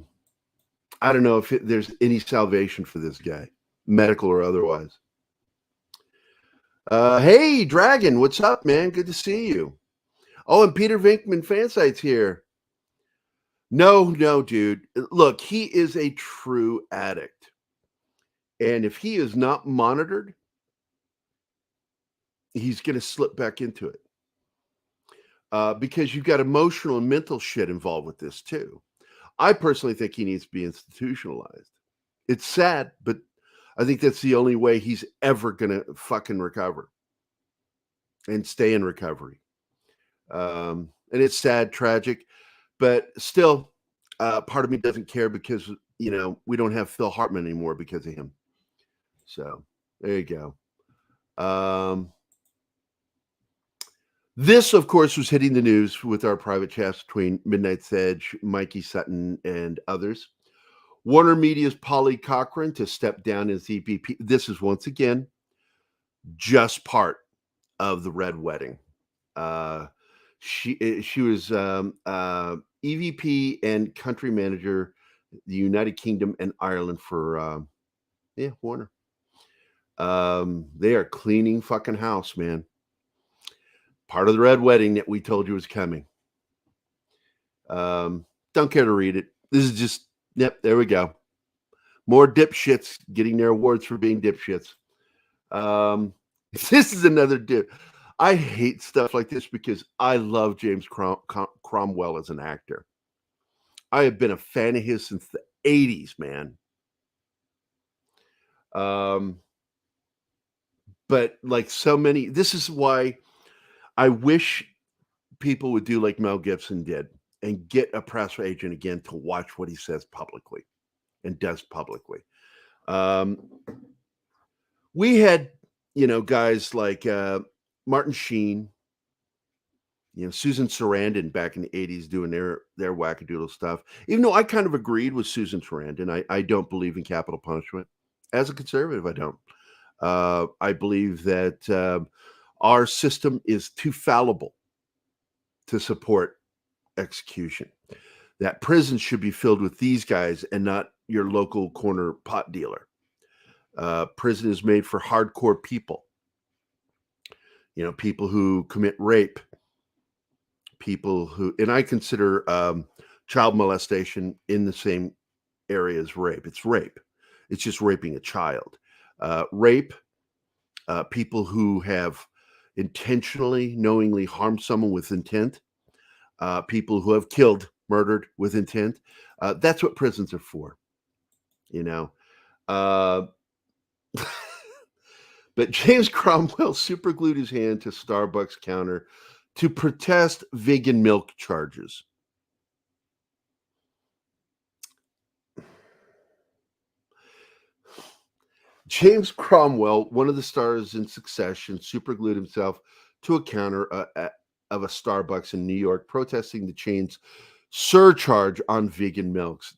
don't know if there's any salvation for this guy, medical or otherwise. Hey, Dragon, what's up, man? Good to see you. Oh, and Peter Venkman Fansite's here. No, dude. Look, he is a true addict. And if he is not monitored, he's going to slip back into it. Because you've got emotional and mental shit involved with this too. I personally think he needs to be institutionalized. It's sad, but I think that's the only way he's ever going to fucking recover and stay in recovery. And it's sad, tragic, but still, part of me doesn't care because, we don't have Phil Hartman anymore because of him. So there you go. This, of course, was hitting the news with our private chats between Midnight's Edge, Mikey Sutton, and others. Warner Media's Polly Cochran to step down as EVP. This is once again just part of the Red Wedding. She was EVP and country manager, the United Kingdom and Ireland for Warner. They are cleaning fucking house, man. Part of the Red Wedding that we told you was coming. Don't care to read it. This is just, there we go. More dipshits getting their awards for being dipshits. This is another dip. I hate stuff like this because I love James Cromwell as an actor. I have been a fan of his since the 80s, man. But like so many, this is why I wish people would do like Mel Gibson did and get a press agent again to watch what he says publicly and does publicly. We had, guys like Martin Sheen, Susan Sarandon back in the 80s doing their wackadoodle stuff. Even though I kind of agreed with Susan Sarandon, I don't believe in capital punishment. As a conservative, I don't. I believe that our system is too fallible to support execution. That prison should be filled with these guys and not your local corner pot dealer. Prison is made for hardcore people. People who commit rape. People who, and I consider child molestation in the same area as rape. It's rape. It's just raping a child. Rape, people who have intentionally, knowingly harmed someone with intent, people who have killed, murdered with intent. That's what prisons are for, But James Cromwell superglued his hand to Starbucks counter to protest vegan milk charges. James Cromwell, one of the stars in Succession, superglued himself to a counter of a Starbucks in New York, protesting the chain's surcharge on vegan milks.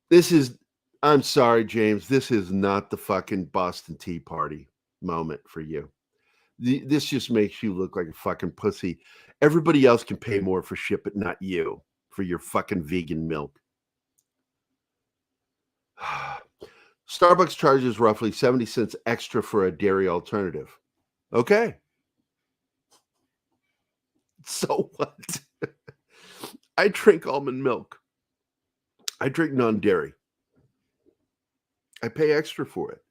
This is I'm sorry, James. This is not the fucking Boston Tea Party moment for you. This just makes you look like a fucking pussy. Everybody else can pay more for shit, but not you for your fucking vegan milk. Starbucks charges roughly 70 cents extra for a dairy alternative. Okay. So what? I drink almond milk. I drink non-dairy. I pay extra for it.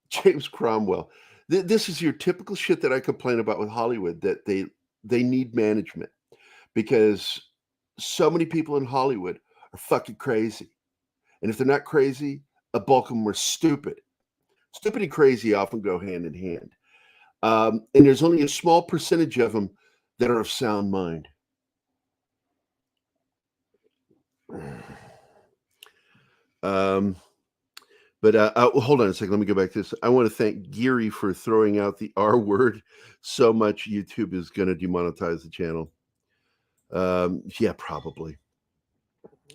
James Cromwell. This is your typical shit that I complain about with Hollywood, that they need management because so many people in Hollywood are fucking crazy. And if they're not crazy, a bulk of them are stupid. Stupid and crazy often go hand in hand. And there's only a small percentage of them that are of sound mind. Hold on a second. Let me go back to this. I want to thank Gerry for throwing out the R word so much YouTube is going to demonetize the channel. Yeah, probably.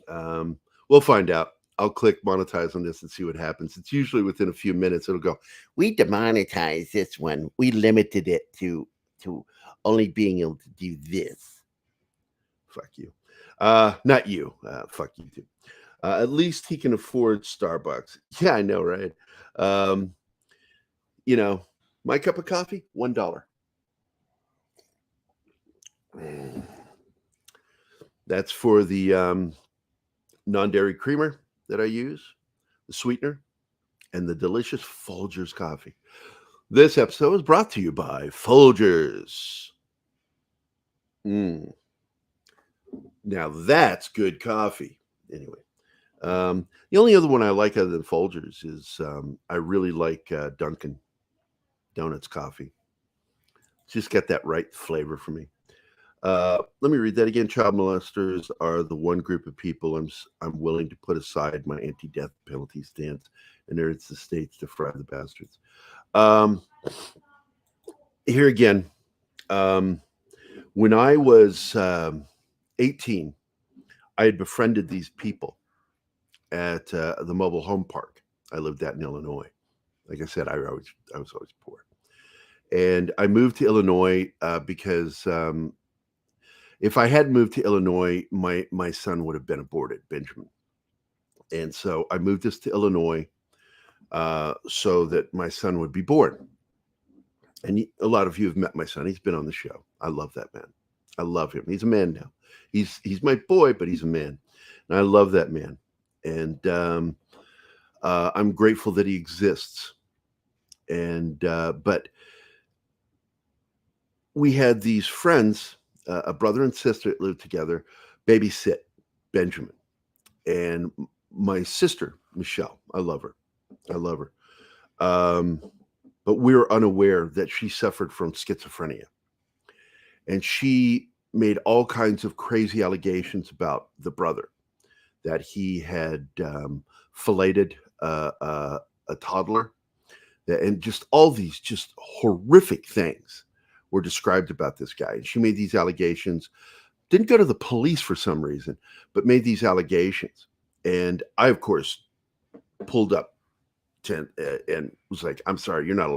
We'll find out. I'll click monetize on this and see what happens. It's usually within a few minutes. It'll go, we demonetized this one. We limited it to only being able to do this. Fuck you. Not you. Fuck you too. At least he can afford Starbucks. Yeah, I know, right? My cup of coffee, $1. That's for the non-dairy creamer that I use, the sweetener, and the delicious Folgers coffee. This episode is brought to you by Folgers. Now that's good coffee. Anyway. The only other one I like other than Folgers is I really like Dunkin' Donuts coffee. It's just got that right flavor for me. Let me read that again. Child molesters are the one group of people I'm willing to put aside my anti-death penalty stance and urge the states to fry the bastards. Here again, when I was 18, I had befriended these people at the mobile home park. I lived at in Illinois. Like I said, I was always poor. And I moved to Illinois because if I had moved to Illinois, my son would have been aborted, Benjamin. And so I moved us to Illinois so that my son would be born. And a lot of you have met my son. He's been on the show. I love that man. I love him. He's a man now. He's my boy, but he's a man. And I love that man. And I'm grateful that he exists. And but we had these friends, a brother and sister that lived together, babysit Benjamin. And my sister, Michelle, I love her. But we were unaware that she suffered from schizophrenia. And she made all kinds of crazy allegations about the brother, that he had filleted a toddler, and just all these just horrific things were described about this guy. And she made these allegations, didn't go to the police for some reason, but made these allegations. And I, of course, pulled up and was like, I'm sorry, you're not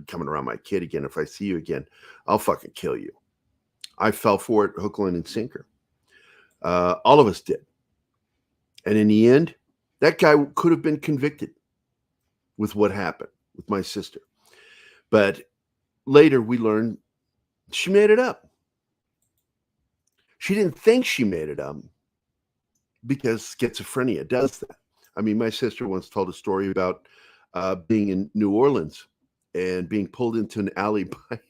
coming around my kid again. If I see you again, I'll fucking kill you. I fell for it, hook, line, and sinker. All of us did. And in the end, that guy could have been convicted with what happened with my sister. But later we learned she made it up. She didn't think she made it up because schizophrenia does that. I mean, my sister once told a story about being in New Orleans and being pulled into an alley by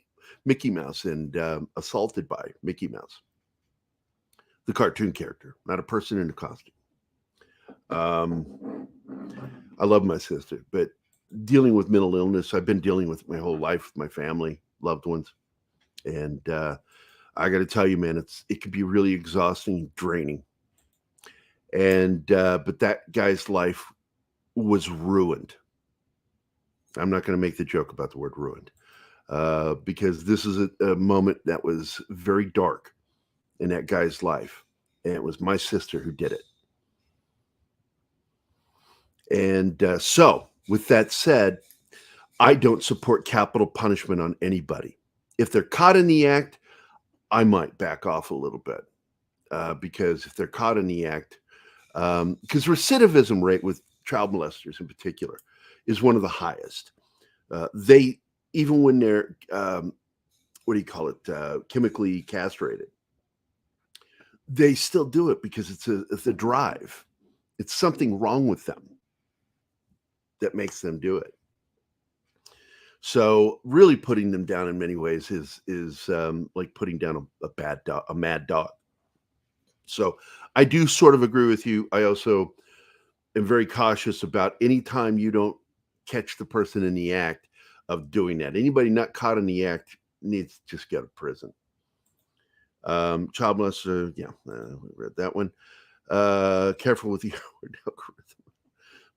Mickey Mouse and assaulted by Mickey Mouse, the cartoon character, not a person in a costume. I love my sister, but dealing with mental illness, I've been dealing with my whole life with my family, loved ones. And I got to tell you, man, it can be really exhausting and draining. And but that guy's life was ruined. I'm not going to make the joke about the word ruined because this is a moment that was very dark in that guy's life. And it was my sister who did it. And so, with that said, I don't support capital punishment on anybody. If they're caught in the act, I might back off a little bit because if they're caught in the act, because recidivism rate with child molesters in particular is one of the highest. They, even when they're, what do you call it, chemically castrated, they still do it because it's a drive. It's something wrong with them that makes them do it. So really putting them down in many ways is like putting down a mad dog. So I do sort of agree with you. I also am very cautious about any time you don't catch the person in the act of doing that. Anybody not caught in the act needs to just go to prison. Child molester, yeah, we read that one. Careful with your algorithm.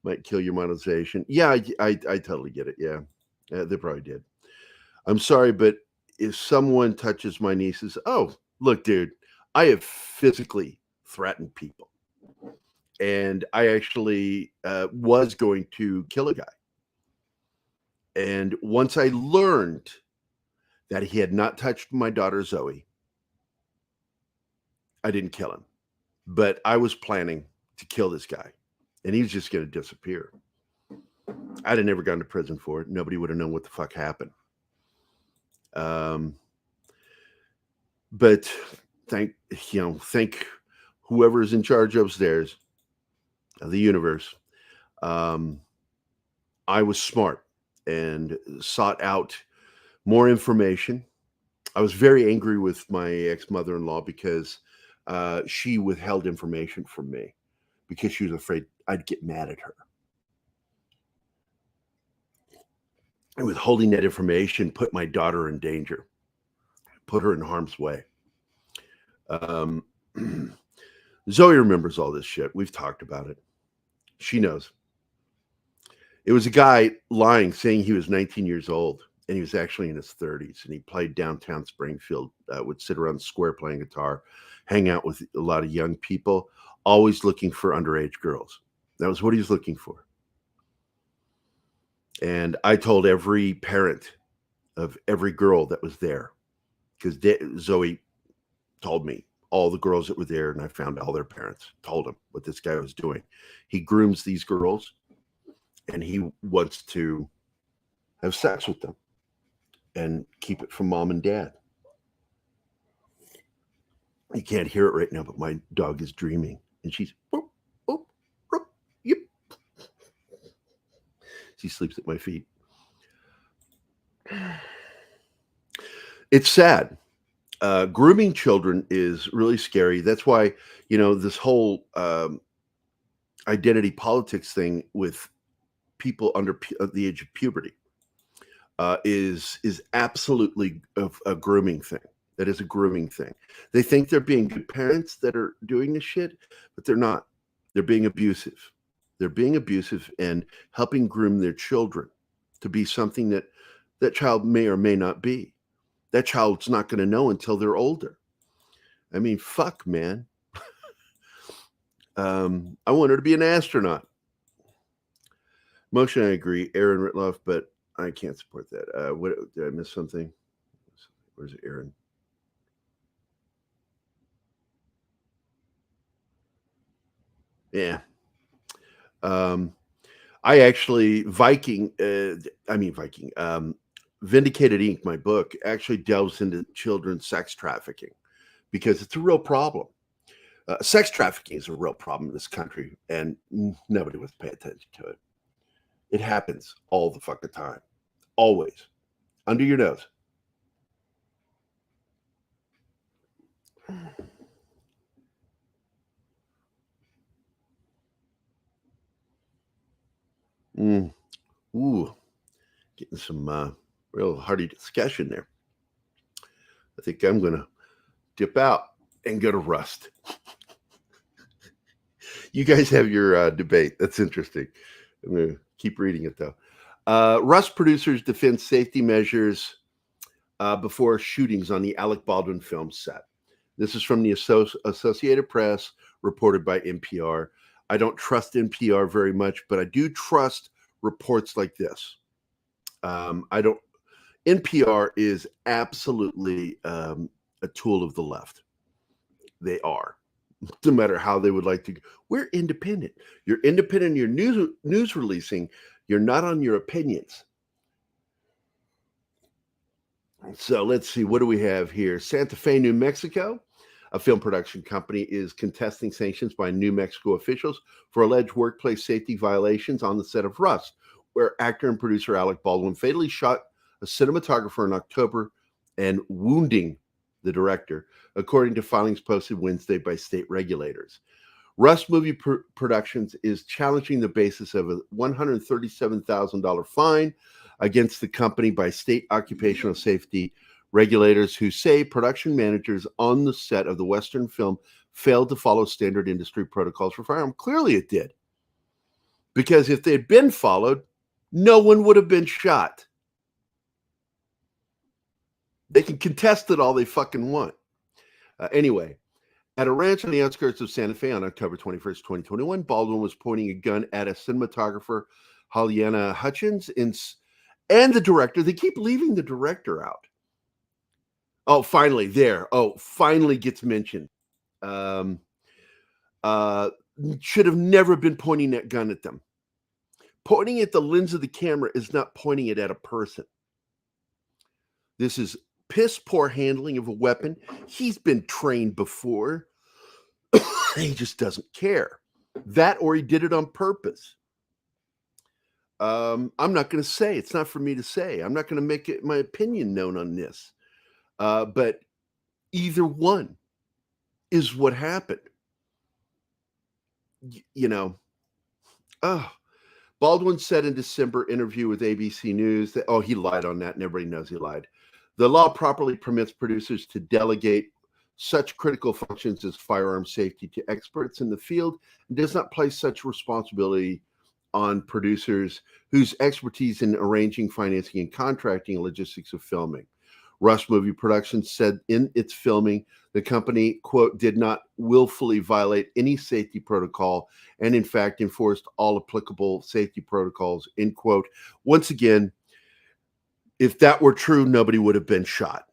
Might kill your monetization. Yeah, I totally get it. Yeah, they probably did. I'm sorry, but if someone touches my nieces, oh, look, dude, I have physically threatened people. And I actually was going to kill a guy. And once I learned that he had not touched my daughter, Zoe, I didn't kill him. But I was planning to kill this guy. And he was just going to disappear. I'd have never gone to prison for it. Nobody would have known what the fuck happened. But thank whoever is in charge upstairs of the universe. I was smart and sought out more information. I was very angry with my ex-mother-in-law because she withheld information from me because she was afraid I'd get mad at her. And withholding that information put my daughter in danger, put her in harm's way. Zoe remembers all this shit. We've talked about it. She knows. It was a guy lying, saying he was 19 years old, and he was actually in his 30s, and he played downtown Springfield, would sit around the square playing guitar, hang out with a lot of young people, always looking for underage girls. That was what he was looking for. And I told every parent of every girl that was there, because Zoe told me all the girls that were there, and I found all their parents, told him what this guy was doing. He grooms these girls, and he wants to have sex with them and keep it from mom and dad. You can't hear it right now, but my dog is dreaming, and she's boop, boop, boop, yep. She sleeps at my feet. It's sad. Grooming children is really scary. That's why, this whole identity politics thing with people under the age of puberty is absolutely a grooming thing. That is a grooming thing. They think they're being good parents that are doing this shit, but they're not. They're being abusive. They're being abusive and helping groom their children to be something that child may or may not be. That child's not going to know until they're older. I mean, fuck, man. I want her to be an astronaut. Motion, I agree. Aaron Ritloff, but I can't support that. What did I miss something? Where's Aaron? Yeah. I actually Vindicated Inc., my book, actually delves into children's sex trafficking because it's a real problem. Sex trafficking is a real problem in this country, and nobody wants to pay attention to it. It happens all the fucking time. Always. Under your nose. Ooh. Getting some real hearty discussion there. I think I'm going to dip out and go to Rust. You guys have your debate. That's interesting. I'm going to keep reading it, though. Rust producers defend safety measures before shootings on the Alec Baldwin film set. This is from the Associated Press, reported by NPR. I don't trust NPR very much, but I do trust reports like this. I don't. NPR is absolutely a tool of the left. They are, no matter how they would like to. We're independent. You're independent in your news releasing. You're not on your opinions. So let's see. What do we have here? Santa Fe, New Mexico. A film production company is contesting sanctions by New Mexico officials for alleged workplace safety violations on the set of Rust, where actor and producer Alec Baldwin fatally shot a cinematographer in October and wounding the director, according to filings posted Wednesday by state regulators. Rust Movie Productions is challenging the basis of a $137,000 fine against the company by state occupational safety regulators who say production managers on the set of the Western film failed to follow standard industry protocols for firearm. Clearly it did. Because if they had been followed, no one would have been shot. They can contest it all they fucking want. Anyway, at a ranch on the outskirts of Santa Fe on October 21st, 2021, Baldwin was pointing a gun at a cinematographer, Halyana Hutchins, and the director. They keep leaving the director out. Oh, finally, there. Oh, finally gets mentioned. Should have never been pointing that gun at them. Pointing at the lens of the camera is not pointing it at a person. This is piss poor handling of a weapon. He's been trained before. He just doesn't care. That or he did it on purpose. I'm not going to say. It's not for me to say. I'm not going to make my opinion known on this. But either one is what happened. Baldwin said in December interview with ABC News that, he lied on that, and everybody knows he lied. The law properly permits producers to delegate such critical functions as firearm safety to experts in the field and does not place such responsibility on producers whose expertise in arranging, financing, and contracting and logistics of filming. Rust Movie Productions said in its filming, the company, quote, did not willfully violate any safety protocol and, in fact, enforced all applicable safety protocols, end quote. Once again, if that were true, nobody would have been shot.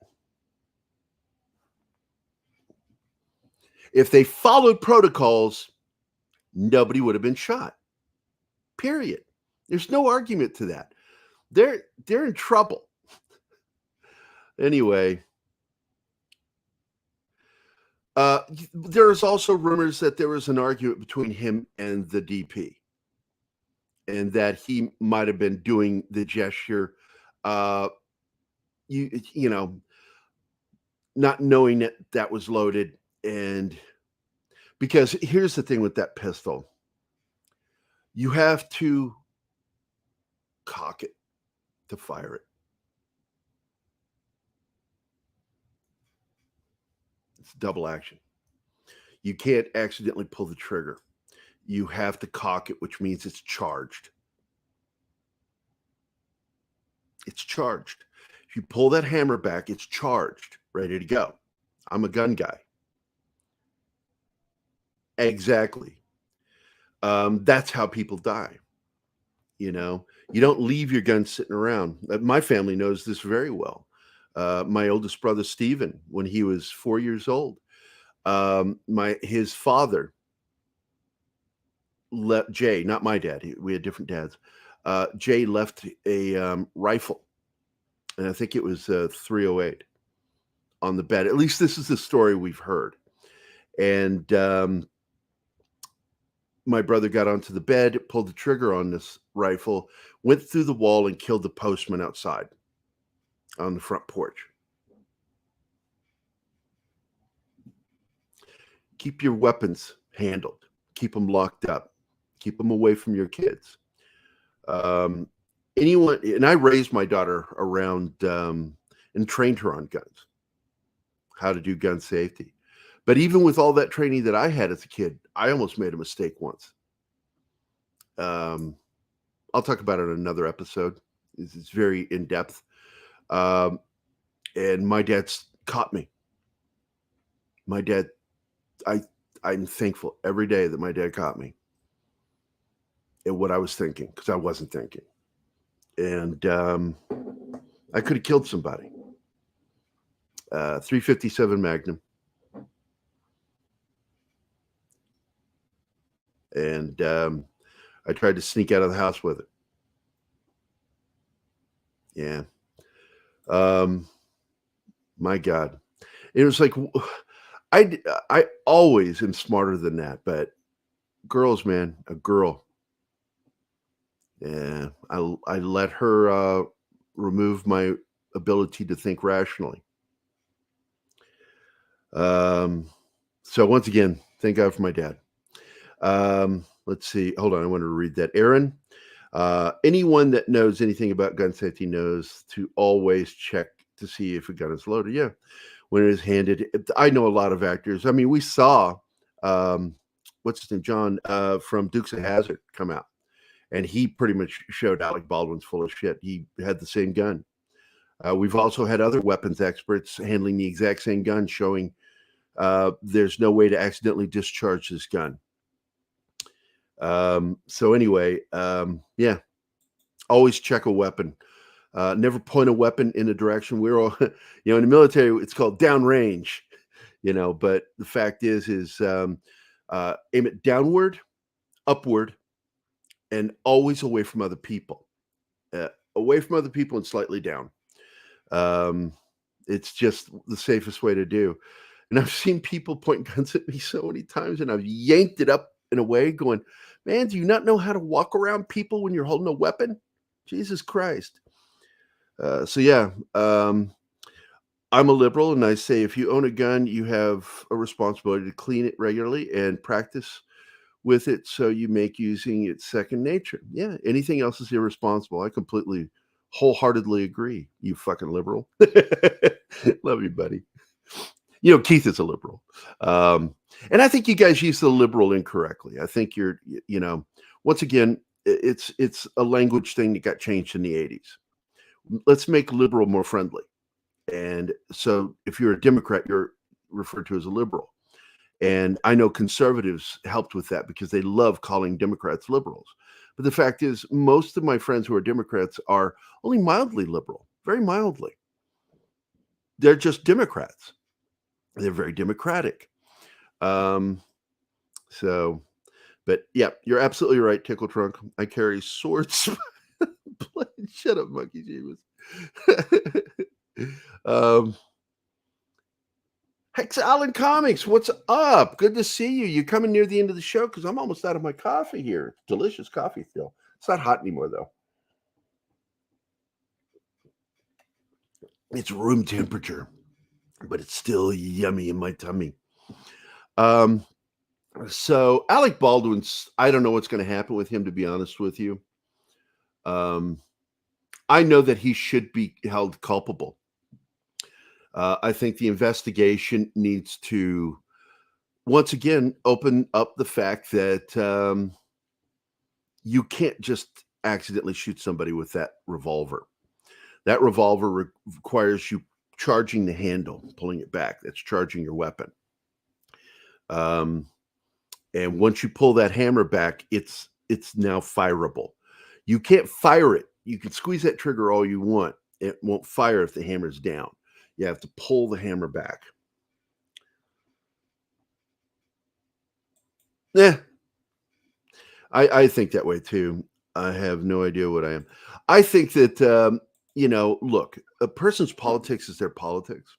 If they followed protocols, nobody would have been shot. Period. There's no argument to that. They're in trouble. Anyway, there is also rumors that there was an argument between him and the DP, and that he might have been doing the gesture, not knowing that was loaded. And because here's the thing with that pistol, you have to cock it to fire it. It's double action. You can't accidentally pull the trigger. You have to cock it, which means it's charged. It's charged. If you pull that hammer back, it's charged, ready to go. I'm a gun guy. Exactly. That's how people die. You don't leave your gun sitting around. My family knows this very well. My oldest brother, Stephen, when he was 4 years old, his father left Jay, not my dad. We had different dads. Jay left a rifle, and I think it was 308 on the bed. At least this is the story we've heard. And my brother got onto the bed, pulled the trigger on this rifle, went through the wall, and killed the postman outside on the front porch. Keep your weapons handled. Keep them locked up. Keep them away from your kids. Anyone, and I raised my daughter around and trained her on guns, how to do gun safety. But even with all that training that I had as a kid, I almost made a mistake once. I'll talk about it in another episode. It's very in-depth. And my dad's caught me. My dad, I'm thankful every day that my dad caught me. at what I was thinking because I wasn't thinking. And I could have killed somebody. 357 Magnum. And I tried to sneak out of the house with it. Yeah. My God. It was like, I always am smarter than that, but girls, man, a girl. Yeah. I let her remove my ability to think rationally. So once again, thank God for my dad. Let's see. Hold on. I wanted to read that. Aaron, anyone that knows anything about gun safety knows to always check to see if a gun is loaded. Yeah. When it is handed. I know a lot of actors. I mean, we saw, what's his name? John, from Dukes of Hazzard come out, and he pretty much showed Alec Baldwin's full of shit. He had the same gun. We've also had other weapons experts handling the exact same gun, showing there's no way to accidentally discharge this gun. So anyway, yeah, always check a weapon. Never point a weapon in a direction. We're all, in the military, it's called downrange, but the fact is aim it downward, upward, and always away from other people. Away from other people and slightly down. It's just the safest way to do. And I've seen people point guns at me so many times, and I've yanked it up in a way going, man, do you not know how to walk around people when you're holding a weapon? Jesus Christ. So yeah, I'm a liberal, and I say if you own a gun, you have a responsibility to clean it regularly and practice with it so you make using it second nature. Yeah, anything else is irresponsible. I completely, wholeheartedly agree, you fucking liberal. Love you, buddy. Keith is a liberal. And I think you guys use the liberal incorrectly. I think you're, once again, it's a language thing that got changed in the 80s. Let's make liberal more friendly. And so if you're a Democrat, you're referred to as a liberal. And I know conservatives helped with that because they love calling Democrats liberals. But the fact is, most of my friends who are Democrats are only mildly liberal, very mildly. They're just Democrats. They're very democratic. But yeah, you're absolutely right, Tickle Trunk. I carry swords. Shut up, Monkey Jeebus. Hex Allen Comics, what's up? Good to see you. You coming near the end of the show because I'm almost out of my coffee here. Delicious coffee still. It's not hot anymore though. It's room temperature, but it's still yummy in my tummy. So Alec Baldwin's, I don't know what's going to happen with him, to be honest with you. I know that he should be held culpable. I think the investigation needs to, once again, open up the fact that you can't just accidentally shoot somebody with that revolver. That revolver requires you charging the handle, pulling it back. That's charging your weapon. And once you pull that hammer back, it's now fireable. You can't fire it. You can squeeze that trigger all you want. It won't fire if the hammer's down. You have to pull the hammer back. Yeah. I think that way too. I have no idea what I am. I think that, look, a person's politics is their politics.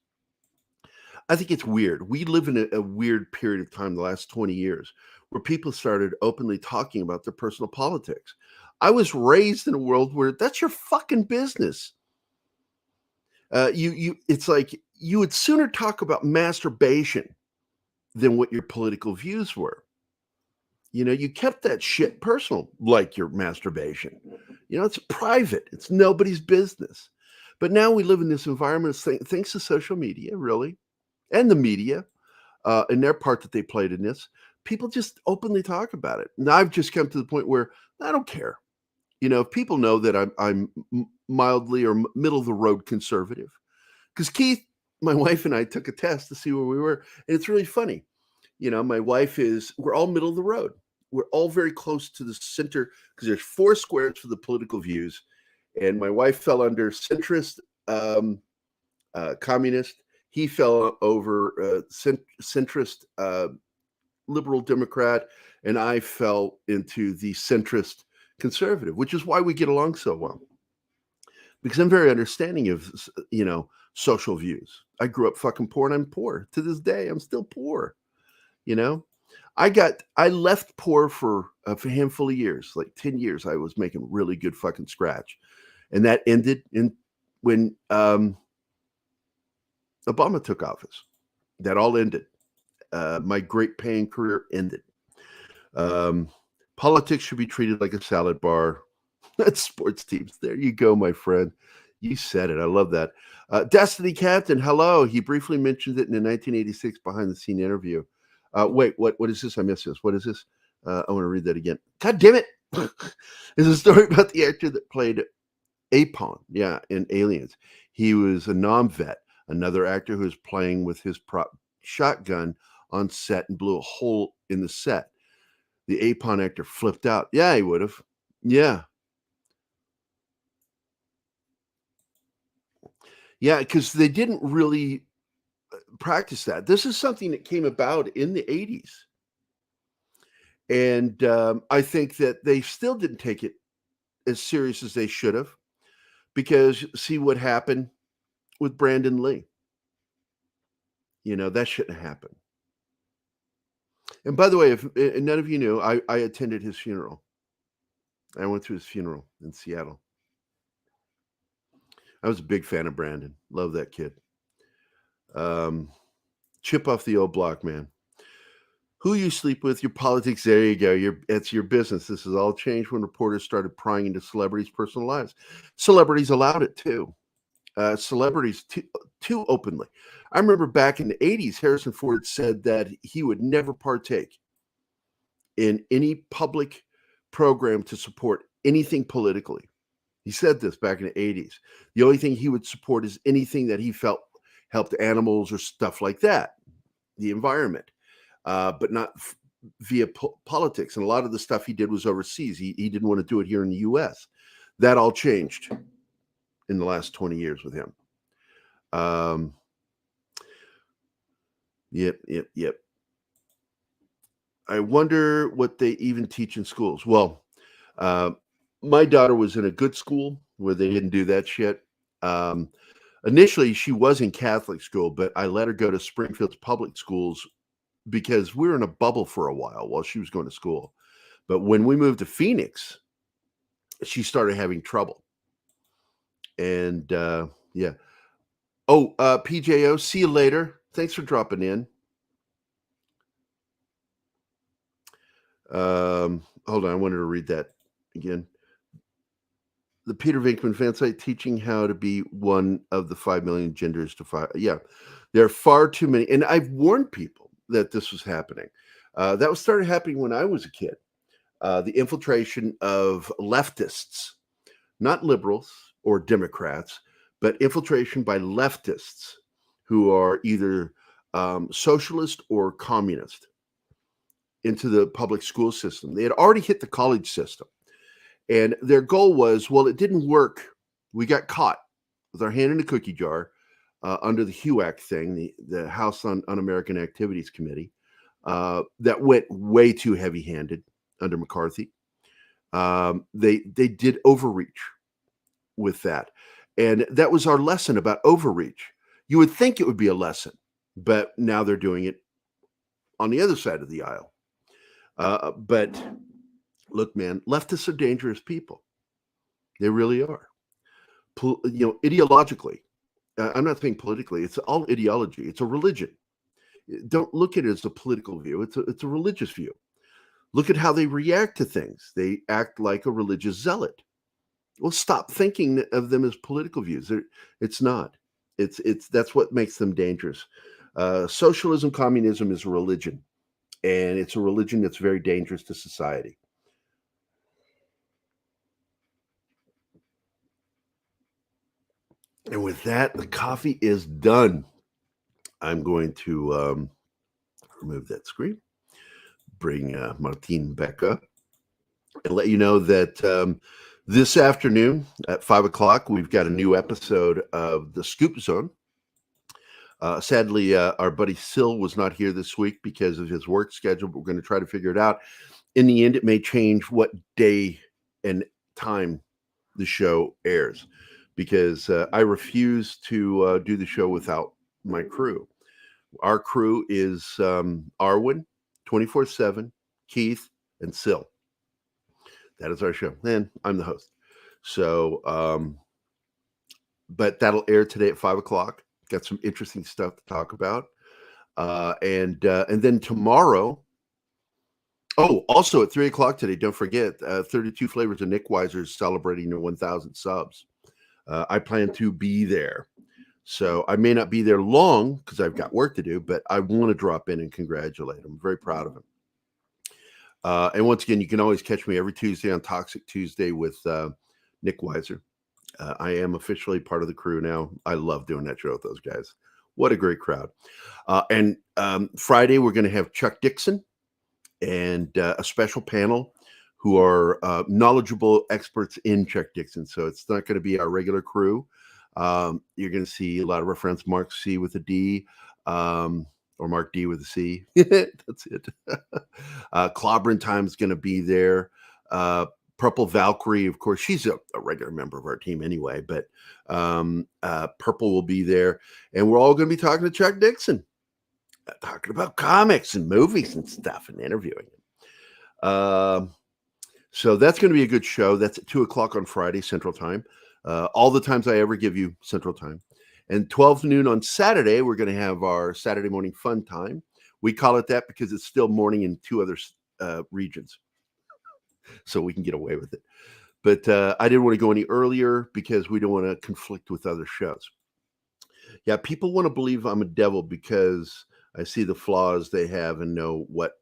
I think it's weird. We live in a weird period of time, the last 20 years, where people started openly talking about their personal politics. I was raised in a world where that's your fucking business. It's like you would sooner talk about masturbation than what your political views were. You kept that shit personal, like your masturbation. It's private. It's nobody's business. But now we live in this environment, thanks to social media, really, and the media, and their part that they played in this. People just openly talk about it. Now I've just come to the point where I don't care. If people know that I'm mildly or middle of the road conservative, because Keith, my wife, and I took a test to see where we were, and it's really funny. My wife we're all middle of the road. we're all very close to the center because there's 4 squares for the political views, and my wife fell under centrist, communist. He fell over centrist, liberal Democrat, and I fell into the centrist conservative, which is why we get along so well. Because I'm very understanding of, social views. I grew up fucking poor, and I'm poor to this day. I'm still poor. I left poor for a handful of years, like 10 years. I was making really good fucking scratch, and that ended when Obama took office. That all ended. My great paying career ended. Politics should be treated like a salad bar. That's sports teams. There you go, my friend. You said it. I love that. Destiny Captain, hello. He briefly mentioned it in a 1986 behind-the-scene interview. Wait, what is this? I missed this. What is this? I want to read that again. God damn it. It's a story about the actor that played Apon, in Aliens. He was a non-vet, another actor who was playing with his prop shotgun on set and blew a hole in the set. The Apon actor flipped out. Yeah, he would have. Yeah. Yeah, because they didn't really practice that. This is something that came about in the 80s. And I think that they still didn't take it as serious as they should have, because see what happened with Brandon Lee. That shouldn't have happened. And by the way, if none of you knew, I attended his funeral. I went to his funeral in Seattle. I was a big fan of Brandon. Love that kid. Chip off the old block, man. Who you sleep with, your politics, there you go. It's your business. This has all changed when reporters started prying into celebrities' personal lives. Celebrities allowed it too. Celebrities too openly. I remember back in the 80s, Harrison Ford said that he would never partake in any public program to support anything politically. He said this back in the 80s. The only thing he would support is anything that he felt helped animals or stuff like that, the environment, but not via politics. And a lot of the stuff he did was overseas. He didn't want to do it here in the U.S. That all changed in the last 20 years with him. Yep. I wonder what they even teach in schools. Well, my daughter was in a good school where they didn't do that shit. Initially, she was in Catholic school, but I let her go to Springfield's public schools because we were in a bubble for a while she was going to school. But when we moved to Phoenix, she started having trouble. And yeah. Oh, PJO, see you later. Thanks for dropping in. Hold on, I wanted to read that again. The Peter Venkman fan site teaching how to be one of the 5 million genders to 5. Yeah, there are far too many. And I've warned people that this was happening. That was started happening when I was a kid. The infiltration of leftists, not liberals or Democrats, but infiltration by leftists who are either socialist or communist into the public school system. They had already hit the college system. And their goal was, well, it didn't work. We got caught with our hand in a cookie jar under the HUAC thing, the House on Un-American Activities Committee, that went way too heavy-handed under McCarthy. They did overreach with that. And that was our lesson about overreach. You would think it would be a lesson, but now they're doing it on the other side of the aisle. But look, man, leftists are dangerous people. They really are. Ideologically, I'm not saying politically. It's all ideology. It's a religion. Don't look at it as a political view. It's a religious view. Look at how they react to things. They act like a religious zealot. Well, stop thinking of them as political views. It's not. That's what makes them dangerous. Socialism, communism is a religion, and it's a religion that's very dangerous to society. And with that, the coffee is done. I'm going to remove that screen. bring Martin Becca and let you know that this afternoon at 5 o'clock, we've got a new episode of The Scoop Zone. Sadly, our buddy Sil was not here this week because of his work schedule, but we're going to try to figure it out. In the end, it may change what day and time the show airs because I refuse to do the show without my crew. Our crew is Arwen, 24/7, Keith, and Sil. That is our show. And I'm the host. So, but that'll air today at 5 o'clock. Got some interesting stuff to talk about. And then tomorrow, also at 3 o'clock today, don't forget, 32 Flavors of Nick Weiser is celebrating their 1,000 subs. I plan to be there. So I may not be there long because I've got work to do, but I want to drop in and congratulate him. I'm very proud of him. And once again, you can always catch me every Tuesday on Toxic Tuesday with Nick Weiser. I am officially part of the crew now. I love doing that show with those guys. What a great crowd. And Friday, we're going to have Chuck Dixon and a special panel who are knowledgeable experts in Chuck Dixon. So it's not going to be our regular crew. You're going to see a lot of our friends, Mark C with a D, or Mark D with a C. That's it. Clobbering Time is going to be there. Purple Valkyrie, of course, she's a regular member of our team anyway, but Purple will be there. And we're all going to be talking to Chuck Dixon, talking about comics and movies and stuff and interviewing him. So that's going to be a good show. That's at 2 o'clock on Friday, Central Time. All the times I ever give you Central Time. And 12 noon on Saturday, we're going to have our Saturday morning fun time. We call it that because it's still morning in two other regions. So we can get away with it. But I didn't want to go any earlier because we don't want to conflict with other shows. Yeah, people want to believe I'm a devil because I see the flaws they have and know what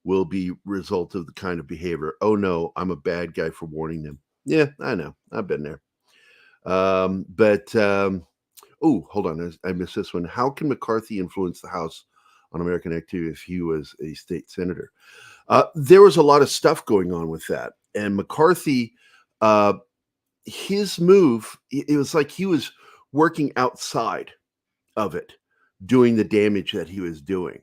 will be result of the kind of behavior. Oh, no, I'm a bad guy for warning them. Yeah, I know. I've been there. Oh, hold on. I missed this one. How can McCarthy influence the House on American activity if he was a state senator? There was a lot of stuff going on with that. And McCarthy, his move, it was like he was working outside of it, doing the damage that he was doing.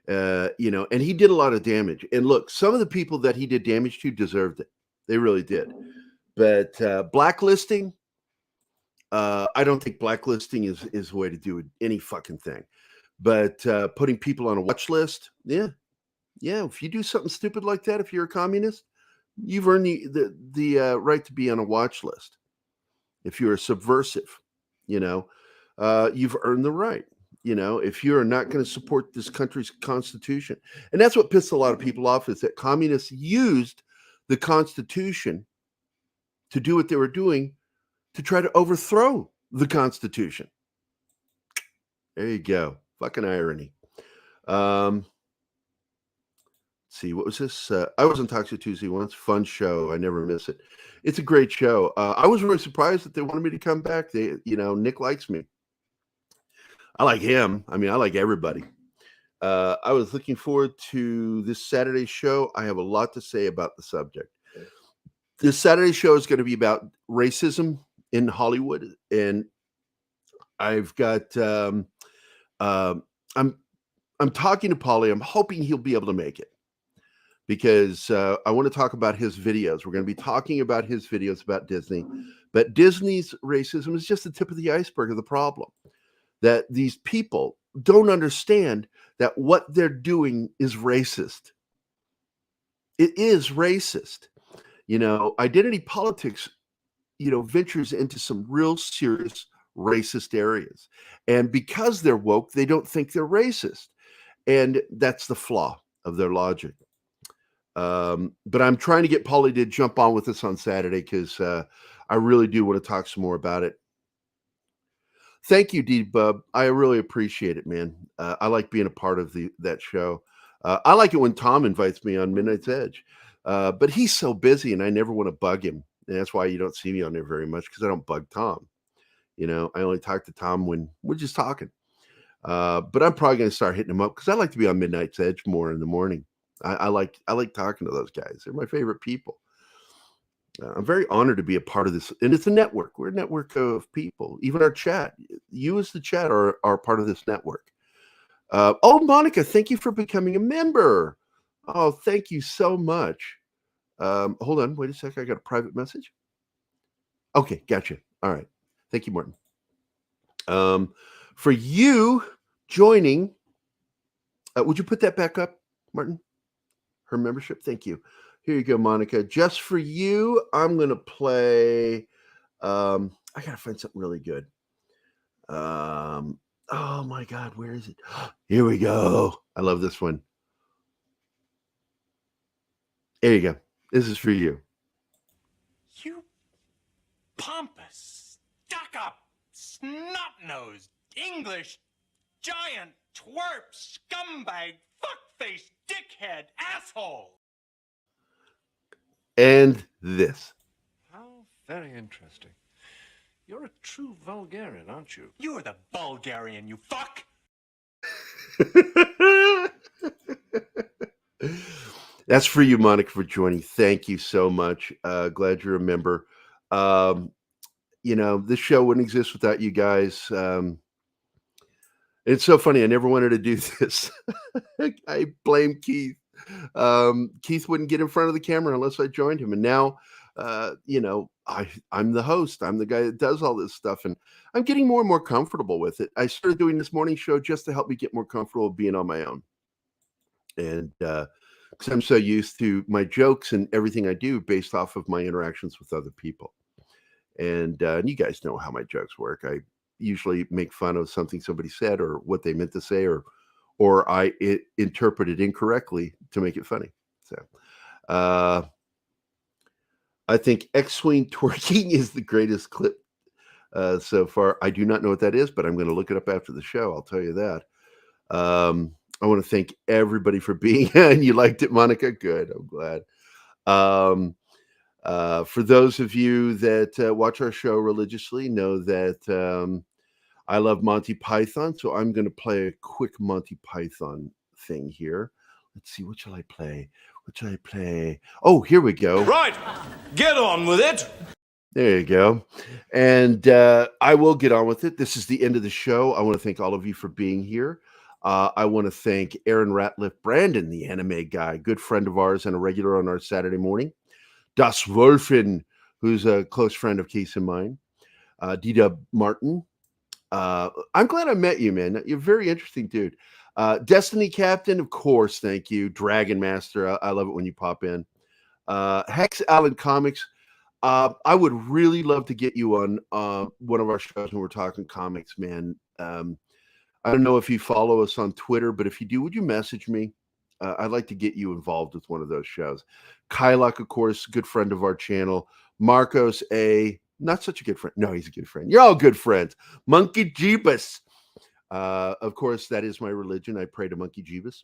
And he did a lot of damage. And look, some of the people that he did damage to deserved it. They really did. But blacklisting, I don't think blacklisting is the way to do any fucking thing. But putting people on a watch list, yeah, if you do something stupid like that, if you're a communist, you've earned the right to be on a watch list. If you're a subversive, you've earned the right. If you're not going to support this country's constitution. And that's what pissed a lot of people off, is that communists used the Constitution to do what they were doing to try to overthrow the Constitution. There you go. Fucking irony. See, what was this? I was on Toxic Tuesday once. Fun show. I never miss it. It's a great show. I was really surprised that they wanted me to come back. Nick likes me. I like him. I mean, I like everybody. I was looking forward to this Saturday's show. I have a lot to say about the subject. This Saturday show is going to be about racism in Hollywood, and I've got I'm talking to Paulie. I'm hoping he'll be able to make it because I want to talk about his videos. We're going to be talking about his videos about Disney, but Disney's racism is just the tip of the iceberg of the problem. That these people don't understand that what they're doing is racist. It is racist. Identity politics, ventures into some real serious racist areas. And because they're woke, they don't think they're racist. And that's the flaw of their logic. But I'm trying to get Paulie to jump on with us on Saturday because I really do want to talk some more about it. Thank you, D-Bub. I really appreciate it, man. I like being a part of that show. I like it when Tom invites me on Midnight's Edge. But he's so busy and I never want to bug him. And that's why you don't see me on there very much, because I don't bug Tom. I only talk to Tom when we're just talking. But I'm probably going to start hitting him up because I like to be on Midnight's Edge more in the morning. I like talking to those guys. They're my favorite people. I'm very honored to be a part of this, and it's a network. We're a network of people. Even our chat, you as the chat are part of this network. Oh, Monica, thank you for becoming a member. Oh, thank you so much. Hold on, wait a sec. I got a private message. Okay, gotcha. All right. Thank you, Martin. For you joining, would you put that back up, Martin? Her membership. Thank you. Here you go, Monica. Just for you, I'm going to play. I got to find something really good. Oh my God, where is it? Here we go. I love this one. There you go. This is for you. You pompous, stuck-up, snot-nosed, English, giant, twerp, scumbag, fuckface, dickhead, asshole. And this. How very interesting. You're a true Bulgarian, aren't you? You're the Bulgarian, you fuck! That's for you, Monica, for joining. Thank you so much. Glad you're a member. This show wouldn't exist without you guys. It's so funny. I never wanted to do this. I blame Keith. Keith wouldn't get in front of the camera unless I joined him. And now, I'm the host. I'm the guy that does all this stuff. And I'm getting more and more comfortable with it. I started doing this morning show just to help me get more comfortable being on my own. And because I'm so used to my jokes and everything I do based off of my interactions with other people. And you guys know how my jokes work. I usually make fun of something somebody said or what they meant to say, or I interpret it incorrectly to make it funny. So I think X-Swing twerking is the greatest clip so far. I do not know what that is, but I'm going to look it up after the show. I'll tell you that. I want to thank everybody for being here. And you liked it, Monica? Good. I'm glad. For those of you that watch our show religiously, know that I love Monty Python. So I'm going to play a quick Monty Python thing here. Let's see. What shall I play? What shall I play? Oh, here we go. Right. Get on with it. There you go. And I will get on with it. This is the end of the show. I want to thank all of you for being here. I want to thank Aaron Ratliff Brandon, the anime guy, good friend of ours and a regular on our Saturday morning. Das Wolfen, who's a close friend of Case and mine. D-Dub Martin. I'm glad I met you, man. You're a very interesting dude. Destiny Captain, of course, thank you. Dragon Master, I love it when you pop in. Hex Allen Comics. I would really love to get you on one of our shows when we're talking comics, man. I don't know if you follow us on Twitter, but if you do, would you message me? I'd like to get you involved with one of those shows. Kylok, of course, good friend of our channel. Marcos A, not such a good friend. No, he's a good friend. You're all good friends. Monkey Jeebus. Of course, that is my religion. I pray to Monkey Jeebus.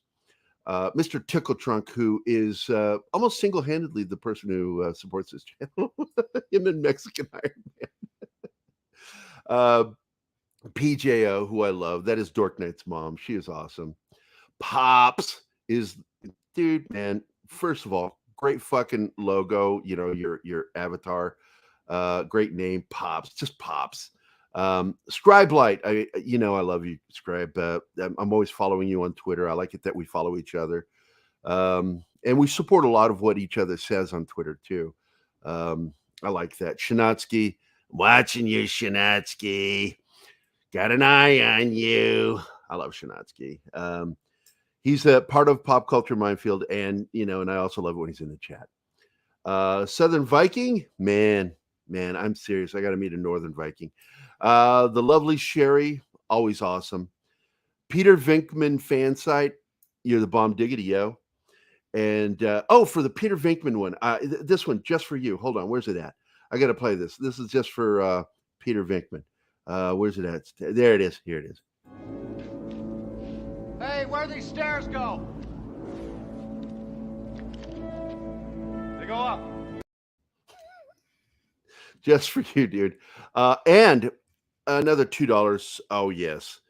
Mr. Tickle Trunk, who is almost single-handedly the person who supports this channel. Him and Mexican Iron Man. PJO, who I love. That is Dork Knight's mom. She is awesome. Pops is, dude, man. First of all, great fucking logo. You know, your avatar. Great name, Pops. Just Pops. Scribe Light. I love you, Scribe. I'm always following you on Twitter. I like it that we follow each other. And we support a lot of what each other says on Twitter too. I like that. Shanatsky, watching you, Shanatsky. Got an eye on you. I love Shanatsky. He's a part of Pop Culture Minefield, and I also love it when he's in the chat. Southern Viking, man, I'm serious. I got to meet a Northern Viking. The lovely Sherry, always awesome. Peter Venkman fan site, you're the bomb diggity, yo. And for the Peter Venkman one, this one just for you. Hold on, where's it at? I got to play this. This is just for Peter Venkman. Where's it at? There it is. Here it is. Hey, where these stairs go? They go up. Just for you, dude. And another $2. Oh, yes.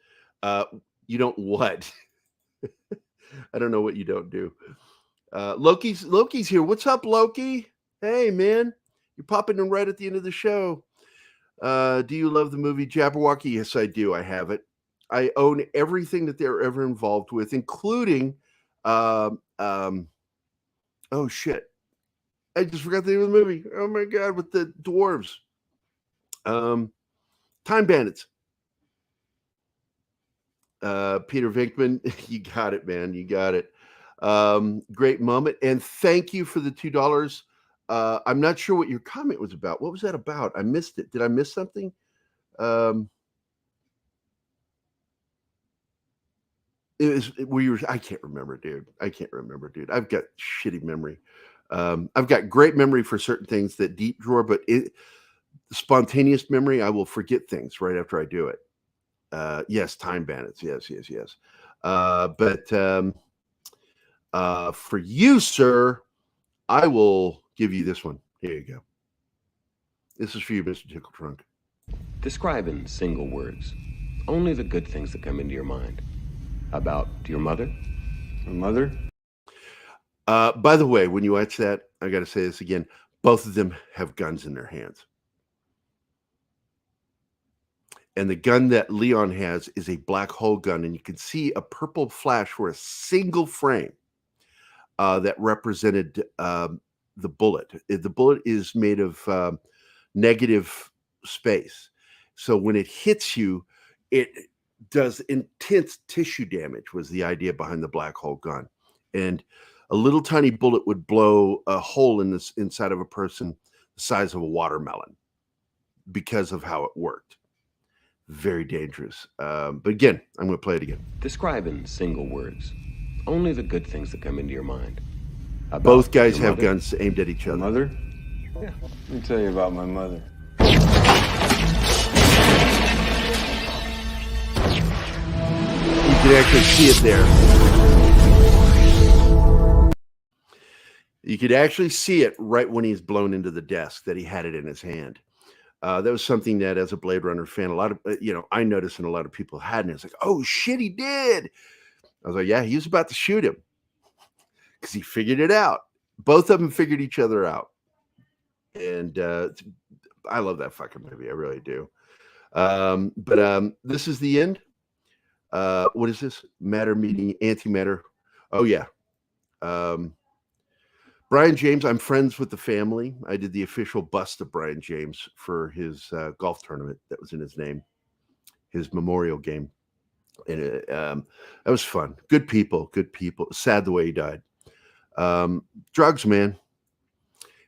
You don't what? I don't know what you don't do. Loki's here. What's up, Loki? Hey, man. You're popping in right at the end of the show. Do you love the movie Jabberwocky? Yes, I do. I have it. I own everything that they're ever involved with, including oh shit. I just forgot the name of the movie. Oh my god, with the dwarves. Time Bandits. Peter Venkman, you got it, man. You got it. Great moment. And thank you for the $2. I'm not sure what your comment was about. What was that about? I missed it. Did I miss something? It was where you were. I can't remember, dude. I've got shitty memory. I've got great memory for certain things that deep drawer, but spontaneous memory, I will forget things right after I do it. Yes, Time Bandits. Yes. But for you, sir, I will give you this one. Here you go. This is for you, Mr. Tickle Trunk. Describe in single words only the good things that come into your mind. About your mother? My mother? By the way, when you watch that, I got to say this again. Both of them have guns in their hands. And the gun that Leon has is a black hole gun. And you can see a purple flash for a single frame that represented the bullet. The bullet is made of negative space. So when it hits you, it does intense tissue damage, was the idea behind the black hole gun. And a little tiny bullet would blow a hole in this inside of a person the size of a watermelon because of how it worked. Very dangerous. But again, I'm going to play it again. Describe in single words only the good things that come into your mind. About both guys your have mother? guns aimed at each other. My mother? Yeah, let me tell you about my mother. You can actually see it there. You could actually see it right when he's blown into the desk, that he had it in his hand. That was something that, as a Blade Runner fan, a lot of, I noticed and a lot of people hadn't. It's like, oh shit, he did. I was like, yeah, he was about to shoot him because he figured it out. Both of them figured each other out. And I love that fucking movie. I really do. But this is the end. What is this? Matter meeting antimatter. Oh, yeah. Brian James, I'm friends with the family. I did the official bust of Brian James for his golf tournament that was in his name, his memorial game. And that was fun. Good people. Sad the way he died. Drugs, man.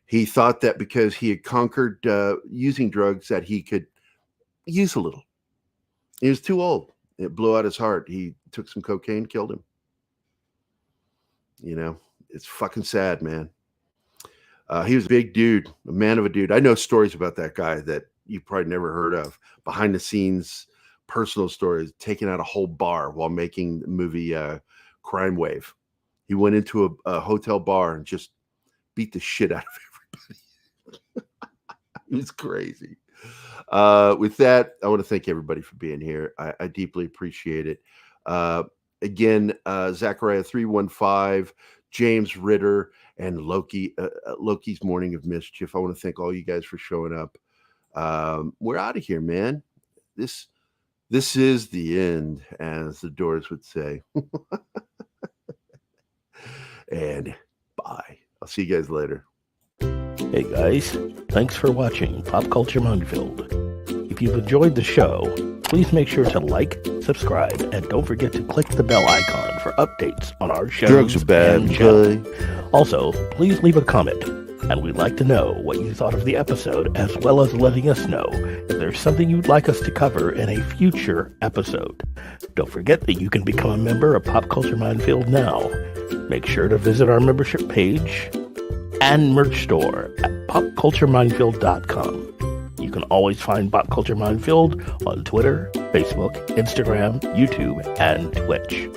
He thought that because he had conquered using drugs that he could use a little. He was too old. It blew out his heart. He took some cocaine, killed him. It's fucking sad, man. He was a big dude, a man of a dude. I know stories about that guy that you probably never heard of. Behind the scenes, personal stories, taking out a whole bar while making the movie Crime Wave. He went into a hotel bar and just beat the shit out of everybody. It was crazy. With that, I want to thank everybody for being here. I deeply appreciate it. Again, Zachariah 315, James Ritter, and Loki's Morning of Mischief. I want to thank all you guys for showing up. We're out of here, man. This is the end, as the Doors would say. And bye. I'll see you guys later. Hey guys, thanks for watching Pop Culture Minefield. If you've enjoyed the show, please make sure to like, subscribe, and don't forget to click the bell icon for updates on our shows. Drugs are bad, and channel. Also, please leave a comment, and we'd like to know what you thought of the episode, as well as letting us know if there's something you'd like us to cover in a future episode. Don't forget that you can become a member of Pop Culture Minefield now. Make sure to visit our membership page and merch store at popcultureminefield.com. You can always find Pop Culture Minefield on Twitter, Facebook, Instagram, YouTube, and Twitch.